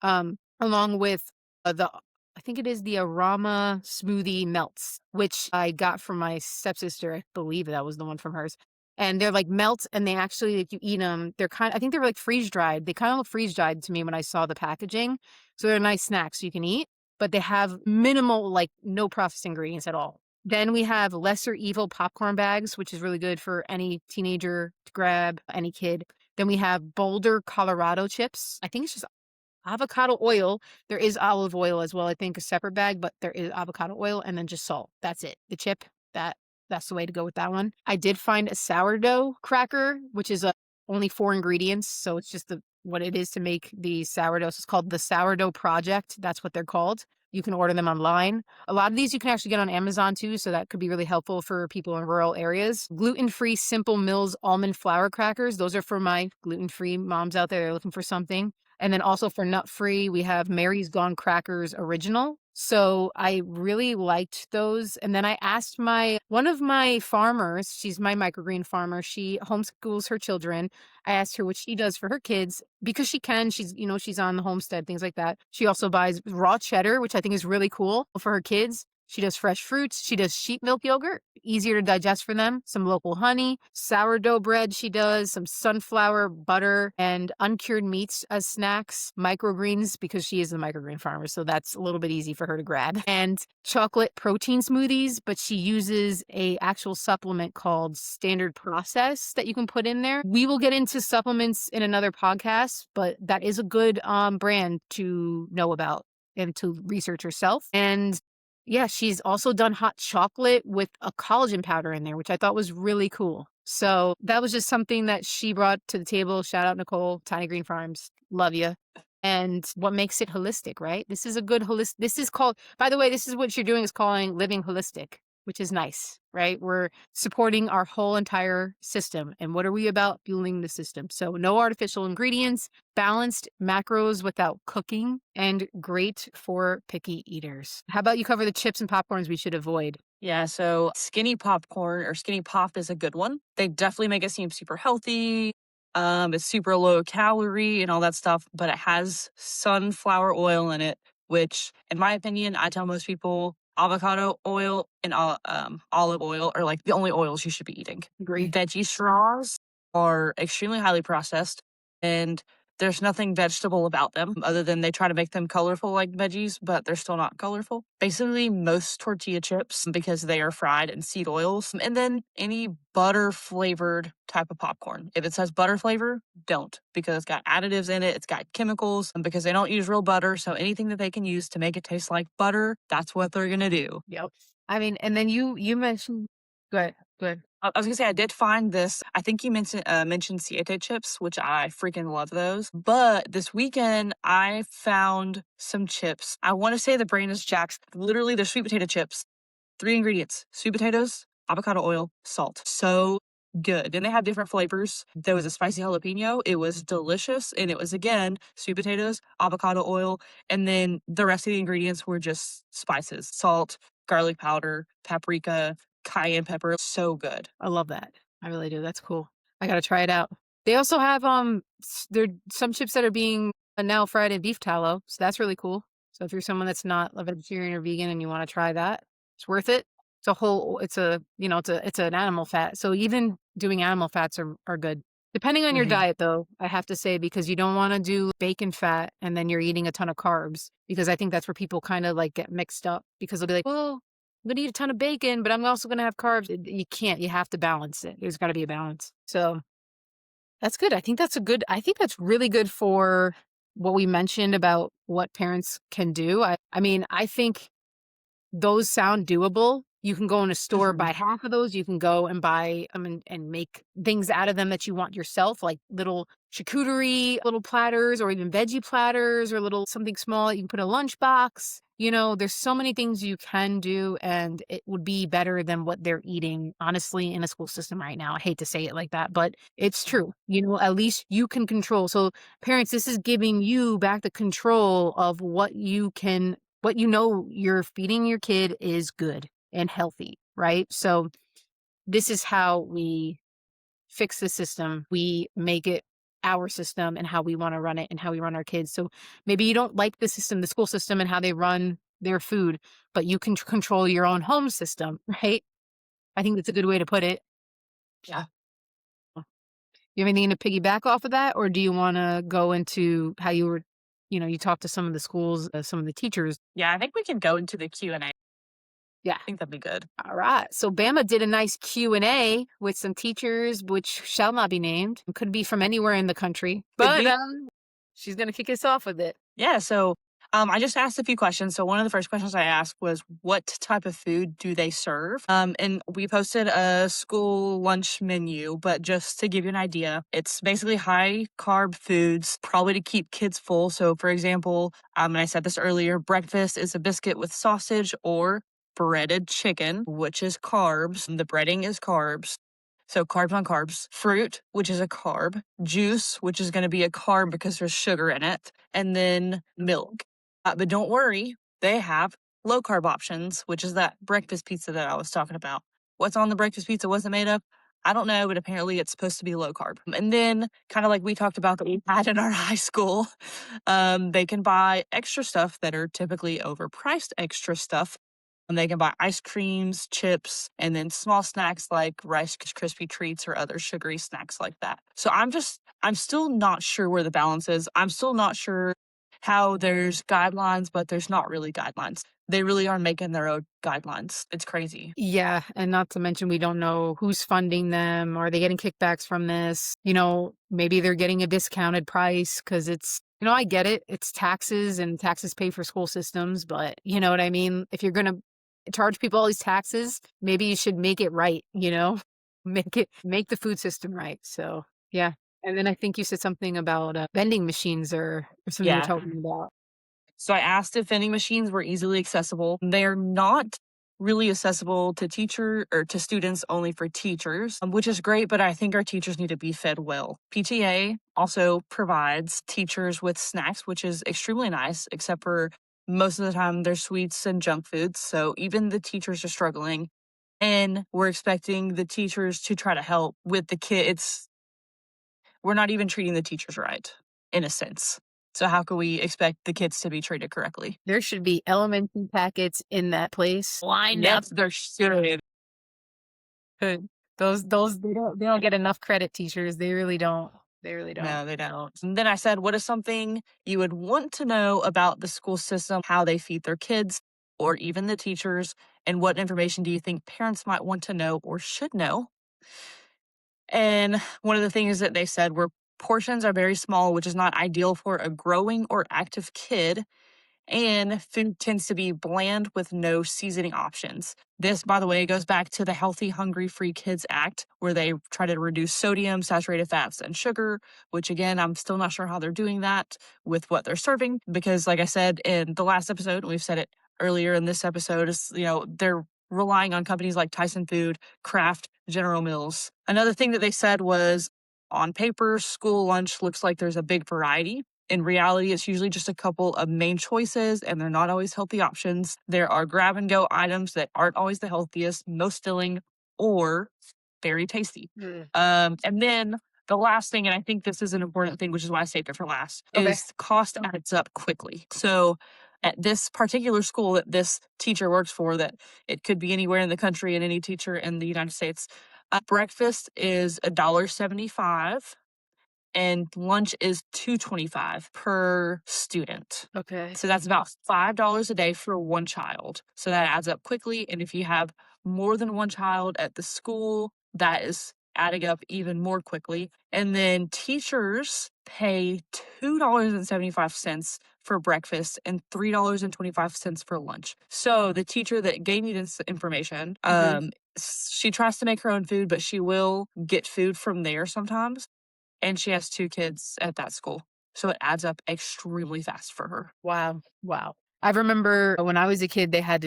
Speaker 1: Along with I think it is the Arama smoothie melts, which I got from my stepsister. I believe that was the one from hers. And they're like melts, and they actually, like, you eat them. I think they're like freeze dried. They kind of look freeze dried to me when I saw the packaging. So they're nice snacks you can eat, but they have minimal, like no processed ingredients at all. Then we have Lesser Evil popcorn bags, which is really good for any teenager to grab, any kid. Then we have Boulder, Colorado chips. I think it's just avocado oil. There is olive oil as well, I think, a separate bag, but there is avocado oil and then just salt. That's it. The chip, that's the way to go with that one. I did find a sourdough cracker, which is only 4 ingredients. So it's just what it is to make the sourdough. So it's called the Sourdough Project. That's what they're called. You can order them online. A lot of these you can actually get on Amazon too, so that could be really helpful for people in rural areas. Gluten-free Simple Mills almond flour crackers. Those are for my gluten-free moms out there. They're looking for something. And then also for nut-free, we have Mary's Gone Crackers Original. So I really liked those. And then I asked one of my farmers, she's my microgreen farmer. She homeschools her children. I asked her what she does for her kids because she can. She's on the homestead, things like that. She also buys raw cheddar, which I think is really cool for her kids. She does fresh fruits. She does sheep milk yogurt, easier to digest for them. Some local honey, sourdough bread she does, some sunflower butter, and uncured meats as snacks, microgreens because she is the microgreen farmer, so that's a little bit easy for her to grab. And chocolate protein smoothies, but she uses a actual supplement called Standard Process that you can put in there. We will get into supplements in another podcast, but that is a good brand to know about and to research yourself. And yeah, she's also done hot chocolate with a collagen powder in there, which I thought was really cool. So that was just something that she brought to the table. Shout out Nicole, Tiny Green Farms. Love you. And what makes it holistic, right? This is a good this is called, by the way, this is what you're doing is calling living holistic, which is nice, right? We're supporting our whole entire system. And what are we about? Fueling the system. So no artificial ingredients, balanced macros without cooking, and great for picky eaters. How about you cover the chips and popcorns we should avoid?
Speaker 2: Yeah, so skinny popcorn or skinny pop is a good one. They definitely make it seem super healthy. It's super low calorie and all that stuff, but it has sunflower oil in it, which, in my opinion, I tell most people avocado oil and olive oil are like the only oils you should be eating.
Speaker 1: Agree.
Speaker 2: Veggie straws are extremely highly processed, and there's nothing vegetable about them other than they try to make them colorful like veggies, but they're still not colorful. Basically, most tortilla chips because they are fried in seed oils, and then any butter flavored type of popcorn. If it says butter flavor, don't, because it's got additives in it, it's got chemicals, and because they don't use real butter, so anything that they can use to make it taste like butter, that's what they're gonna do.
Speaker 1: Yep. I mean, and then you mentioned. Go ahead. Go ahead.
Speaker 2: I was gonna say I did find this. I think you mentioned siete chips, which I freaking love those. But this weekend I found some chips. I want to say the brand is Jack's. Literally, they're sweet potato chips. 3 ingredients: sweet potatoes, avocado oil, salt. So good. And they have different flavors. There was a spicy jalapeno. It was delicious. And it was, again, sweet potatoes, avocado oil. And then the rest of the ingredients were just spices: salt, garlic powder, paprika, cayenne pepper. So good.
Speaker 1: I love that. I really do. That's cool. I gotta try it out. They also have there some chips that are being now fried in beef tallow, so that's really cool. So if you're someone that's not a vegetarian or vegan and you want to try that, it's worth it. It's a it's an animal fat. So even doing animal fats are good. Depending on your
Speaker 2: Mhm.
Speaker 1: diet though, I have to say, because you don't want to do bacon fat and then you're eating a ton of carbs, because I think that's where people kind of like get mixed up, because they'll be like, well, I'm gonna eat a ton of bacon, but I'm also gonna have carbs. You can't. You have to balance it. There's got to be a balance. So that's good. I think that's really good for what we mentioned about what parents can do. I mean, I think those sound doable. You can go in a store, buy
Speaker 2: Mhm.
Speaker 1: half of those. You can go and buy and make things out of them that you want yourself, like little charcuterie, little platters, or even veggie platters, or little something small you can put in a lunchbox. There's so many things you can do, and it would be better than what they're eating, honestly, in a school system right now. I hate to say it like that, but it's true. At least you can control. So, parents, this is giving you back the control of what you're feeding your kid is good and healthy, right? So this is how we fix the system. We make it our system and how we want to run it and how we run our kids. So maybe you don't like the system, the school system, and how they run their food, but you can control your own home system, right? I think that's a good way to put it.
Speaker 2: Yeah.
Speaker 1: You have anything to piggyback off of that, or do you want to go into how you talked to some of the schools, some of the teachers?
Speaker 2: Yeah, I think we can go into the Q&A. I
Speaker 1: Yeah.
Speaker 2: think that'd be good.
Speaker 1: All right. So Bama did a nice Q&A with some teachers, which shall not be named. Could be from anywhere in the country.
Speaker 2: Could
Speaker 1: But
Speaker 2: be.
Speaker 1: she's going to kick us off with it.
Speaker 2: Yeah, so I just asked a few questions. So one of the first questions I asked was, what type of food do they serve? And we posted a school lunch menu, but just to give you an idea, it's basically high carb foods, probably to keep kids full. So for example, and I said this earlier, breakfast is a biscuit with sausage or breaded chicken, which is carbs. The breading is carbs. So carbs on carbs. Fruit, which is a carb. Juice, which is going to be a carb because there's sugar in it. And then milk. But don't worry, they have low carb options, which is that breakfast pizza that I was talking about. What's on the breakfast pizza? What's it made of? I don't know, but apparently it's supposed to be low carb. And then, kind of like we talked about that we had in our high school, they can buy extra stuff that are typically overpriced extra stuff, and they can buy ice creams, chips, and then small snacks like Rice Krispie treats or other sugary snacks like that. So I'm still not sure where the balance is. I'm still not sure how there's guidelines, but there's not really guidelines. They really are making their own guidelines. It's crazy.
Speaker 1: Yeah. And not to mention, we don't know who's funding them. Are they getting kickbacks from this? Maybe they're getting a discounted price because I get it. It's taxes, and taxes pay for school systems. But you know what I mean? If you're going to charge people all these taxes, maybe you should make it right, make the food system right. So, yeah. And then I think you said something about vending machines or something you're
Speaker 2: Yeah.
Speaker 1: talking about.
Speaker 2: So I asked if vending machines were easily accessible. They're not really accessible to students, only for teachers, which is great, but I think our teachers need to be fed well. PTA also provides teachers with snacks, which is extremely nice, except for most of the time they're sweets and junk foods. So even the teachers are struggling, and we're expecting the teachers to try to help with the kids. we're not even treating the teachers right, in a sense. So how can we expect the kids to be treated correctly?
Speaker 1: There should be elementary packets in that place lined up.
Speaker 2: Yes, there should.
Speaker 1: Those they don't get enough credit, teachers. They really don't. They really don't.
Speaker 2: No, they don't. And then I said, what is something you would want to know about the school system, how they feed their kids, or even the teachers, and what information do you think parents might want to know or should know? And one of the things that they said were portions are very small, which is not ideal for a growing or active kid. And food tends to be bland with no seasoning options. This, by the way, goes back to the Healthy, Hungry, Free Kids Act, where they try to reduce sodium, saturated fats, and sugar, which again, I'm still not sure how they're doing that with what they're serving. Because, like I said in the last episode, and we've said it earlier in this episode, is, they're relying on companies like Tyson Food, Kraft, General Mills. Another thing that they said was on paper, school lunch looks like there's a big variety. In reality, it's usually just a couple of main choices, and they're not always healthy options. There are grab and go items that aren't always the healthiest, most filling, or very tasty. And then the last thing, and I think this is an important thing, which is why I saved it for last,
Speaker 1: Okay.
Speaker 2: is cost adds up quickly. So at this particular school that this teacher works for, that it could be anywhere in the country and any teacher in the United States, breakfast is $1.75 and lunch is $2.25 per student.
Speaker 1: Okay.
Speaker 2: So that's about $5 a day for one child. So that adds up quickly. And if you have more than one child at the school, that is adding up even more quickly. And then teachers pay $2.75 for breakfast and $3.25 for lunch. So the teacher that gave me this information, she tries to make her own food, but she will get food from there sometimes. And she has 2 kids at that school. So it adds up extremely fast for her.
Speaker 1: Wow. Wow. I remember when I was a kid, they had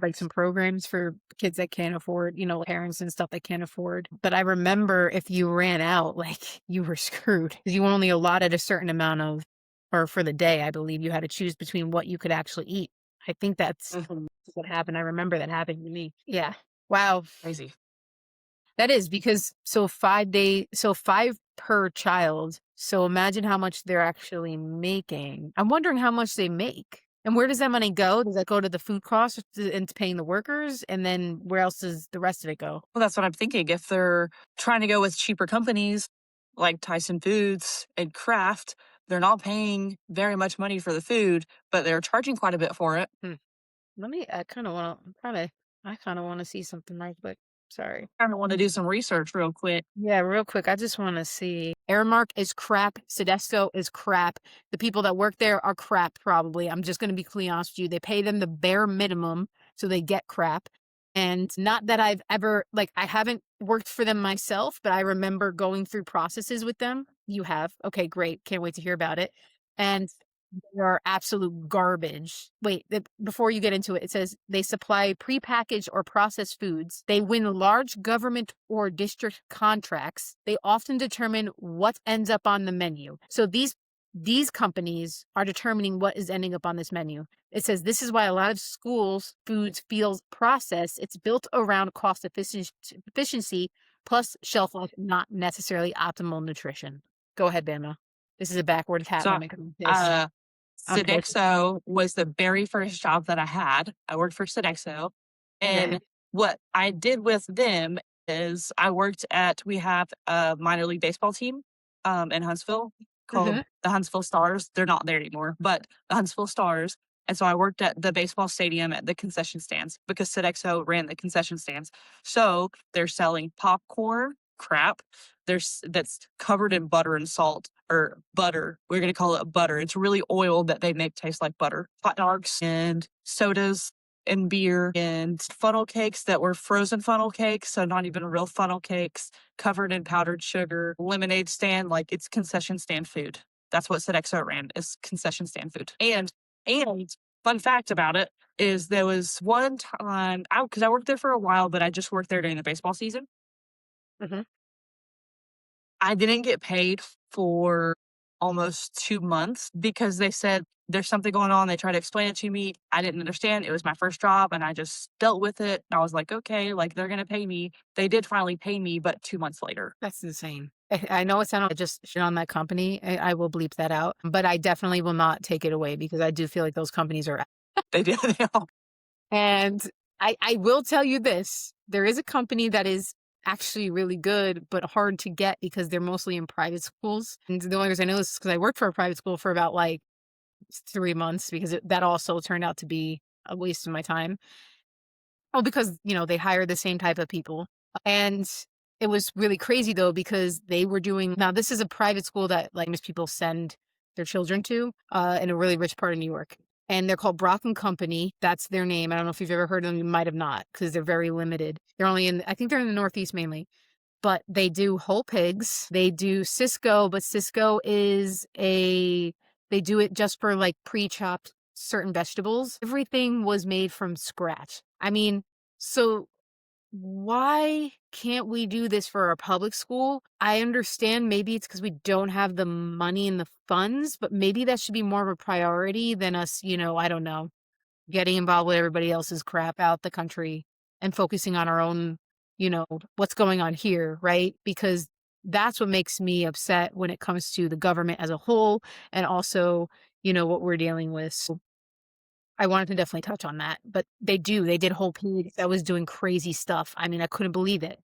Speaker 1: like some programs for kids that can't afford, parents and stuff that can't afford. But I remember if you ran out, like you were screwed because you were only allotted a certain amount or for the day, I believe you had to choose between what you could actually eat. I think that's what happened. I remember that happening to me. Yeah. Wow.
Speaker 2: Crazy.
Speaker 1: That is because so 5 per child. So imagine how much they're actually making. I'm wondering how much they make. And where does that money go? Does that go to the food costs and to paying the workers? And then where else does the rest of it go?
Speaker 2: Well, that's what I'm thinking. If they're trying to go with cheaper companies like Tyson Foods and Kraft, they're not paying very much money for the food, but they're charging quite a bit for it.
Speaker 1: I kind of want to see something real quick. Sorry.
Speaker 2: I kind of want to do some research real quick.
Speaker 1: Yeah, real quick. I just want to see. Airmark is crap. Sodexo is crap. The people that work there are crap, probably. I'm just going to be completely honest with you. They pay them the bare minimum, so they get crap. And not that I've ever, I haven't worked for them myself, but I remember going through processes with them. You have. Okay, great. Can't wait to hear about it. And they are absolute garbage. Wait, before you get into it, it says they supply prepackaged or processed foods. They win large government or district contracts. They often determine what ends up on the menu. So these companies are determining what is ending up on this menu. It says this is why a lot of schools' foods feels processed. It's built around cost efficiency plus shelf life, not necessarily optimal nutrition. Go ahead, Bama. This is a backward hat.
Speaker 2: So,
Speaker 1: I'm pissed.
Speaker 2: Sodexo was the very first job that I had. I worked for Sodexo. And what I did with them is we have a minor league baseball team in Huntsville called the Huntsville Stars. They're not there anymore, but the Huntsville Stars. And so I worked at the baseball stadium at the concession stands because Sodexo ran the concession stands. So they're selling popcorn, crap. That's covered in butter and salt, or butter. We're going to call it butter. It's really oil that they make taste like butter. Hot dogs and sodas and beer and funnel cakes that were frozen funnel cakes. So not even real funnel cakes, covered in powdered sugar, lemonade stand, like it's concession stand food. That's what Sodexo ran, is concession stand food. And fun fact about it is there was one time, because I worked there for a while, but I just worked there during the baseball season. I didn't get paid for almost 2 months because they said there's something going on. They tried to explain it to me. I didn't understand. It was my first job and I just dealt with it. I was like, okay, like they're going to pay me. They did finally pay me, but 2 months later.
Speaker 1: That's insane. I know it sounded like just shit on that company. I will bleep that out, but I definitely will not take it away because I do feel like those companies are.
Speaker 2: They do. They all.
Speaker 1: And I will tell you this, there is a company that is actually really good, but hard to get because they're mostly in private schools. And the only reason I know this is because I worked for a private school for about like 3 months because that also turned out to be a waste of my time. Oh, because, they hire the same type of people. And it was really crazy though, because they were doing, now this is a private school that like most people send their children to, in a really rich part of New York. And they're called Brock and Company. That's their name. I don't know if you've ever heard of them. You might have not because they're very limited. They're only I think they're in the Northeast mainly, but they do whole pigs. They do Cisco, but Cisco they do it just for like pre-chopped certain vegetables. Everything was made from scratch. I mean, so why can't we do this for our public school? I understand maybe it's because we don't have the money and the funds, but maybe that should be more of a priority than us, I don't know, getting involved with everybody else's crap out the country and focusing on our own, what's going on here, right? Because that's what makes me upset when it comes to the government as a whole and also, what we're dealing with. So I wanted to definitely touch on that, but they did whole page that was doing crazy stuff. I mean, I couldn't believe it,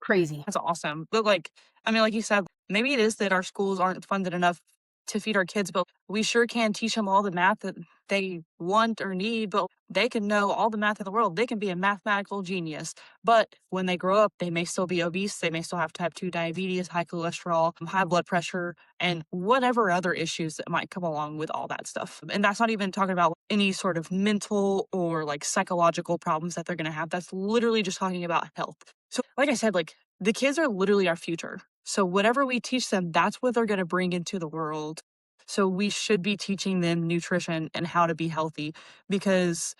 Speaker 1: crazy.
Speaker 2: That's awesome. But like, I mean, like you said, maybe it is that our schools aren't funded enough to feed our kids, but we sure can teach them all the math that they want or need, but they can know all the math in the world. They can be a mathematical genius. But when they grow up, they may still be obese. They may still have type 2 diabetes, high cholesterol, high blood pressure, and whatever other issues that might come along with all that stuff. And that's not even talking about any sort of mental or like psychological problems that they're going to have. That's literally just talking about health. So, like I said, like the kids are literally our future. So, whatever we teach them, that's what they're going to bring into the world. So, we should be teaching them nutrition and how to be healthy because,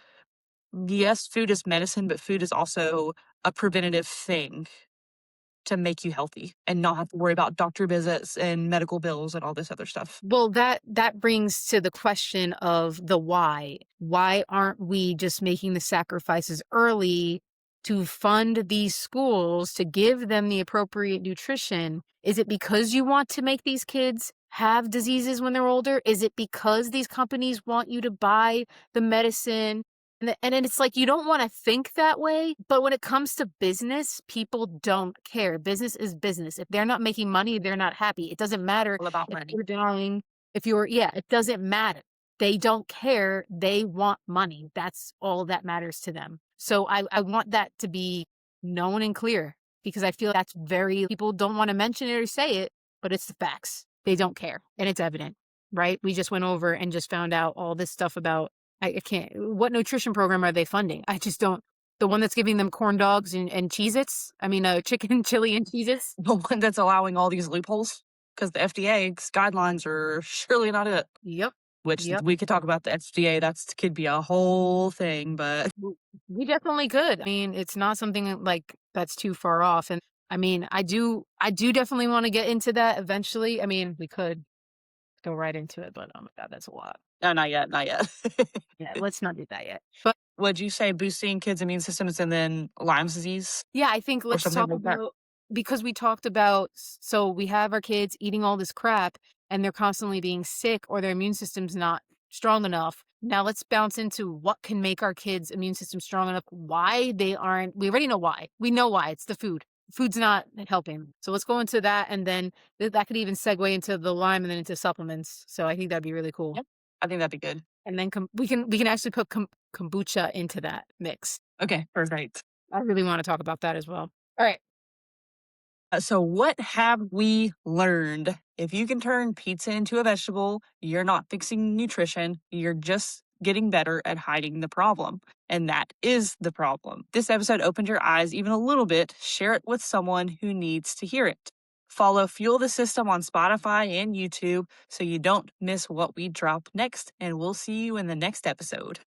Speaker 2: yes, food is medicine, but food is also a preventative thing to make you healthy and not have to worry about doctor visits and medical bills and all this other stuff.
Speaker 1: Well, that brings to the question of the why. Why aren't we just making the sacrifices early to fund these schools to give them the appropriate nutrition? Is it because you want to make these kids have diseases when they're older? Is it because these companies want you to buy the medicine? And then it's like you don't want to think that way, but when it comes to business, people don't care. Business is business. If they're not making money, they're not happy. It doesn't matter
Speaker 2: All about
Speaker 1: if
Speaker 2: money.
Speaker 1: you're dying, yeah, it doesn't matter. They don't care. They want money. That's all that matters to them. So I want that to be known and clear because I feel that's people don't want to mention it or say it, but it's the facts. They don't care. And it's evident, right? We just went over and just found out all this stuff about I can't. What nutrition program are they funding? I just don't. The one that's giving them corn dogs and Cheez-Its? I mean, chicken, chili, and Cheez-Its?
Speaker 2: The one that's allowing all these loopholes because the FDA's guidelines are surely not it.
Speaker 1: Yep.
Speaker 2: Which
Speaker 1: Yep.
Speaker 2: we could talk about the FDA. Could be a whole thing, but
Speaker 1: We definitely could. I mean, it's not something like that's too far off. And I mean, I do definitely want to get into that eventually. I mean, we could go right into it, but oh my God, that's a lot.
Speaker 2: no, not yet, not yet.
Speaker 1: Yeah, let's not do that yet. But
Speaker 2: Would you say boosting kids' immune systems and then Lyme's disease
Speaker 1: yeah, I think
Speaker 2: or
Speaker 1: let's
Speaker 2: something
Speaker 1: talk
Speaker 2: like that?
Speaker 1: about because we talked about so we have our kids eating all this crap and they're constantly being sick or their immune system's not strong enough. Now let's bounce into what can make our kids' immune system strong enough, why they aren't. We already know why. We know why. It's the food. Food's not helping. So let's go into that and then that could even segue into the Lyme and then into supplements. So I think that'd be really cool.
Speaker 2: Yep. I think that'd be good.
Speaker 1: And then we can actually put kombucha into that mix.
Speaker 2: Okay, perfect.
Speaker 1: I really want to talk about that as well. All right.
Speaker 2: So what have we learned? If you can turn pizza into a vegetable, you're not fixing nutrition. You're just getting better at hiding the problem. And that is the problem. This episode opened your eyes even a little bit. Share it with someone who needs to hear it. Follow Fuel the System on Spotify and YouTube so you don't miss what we drop next. And we'll see you in the next episode.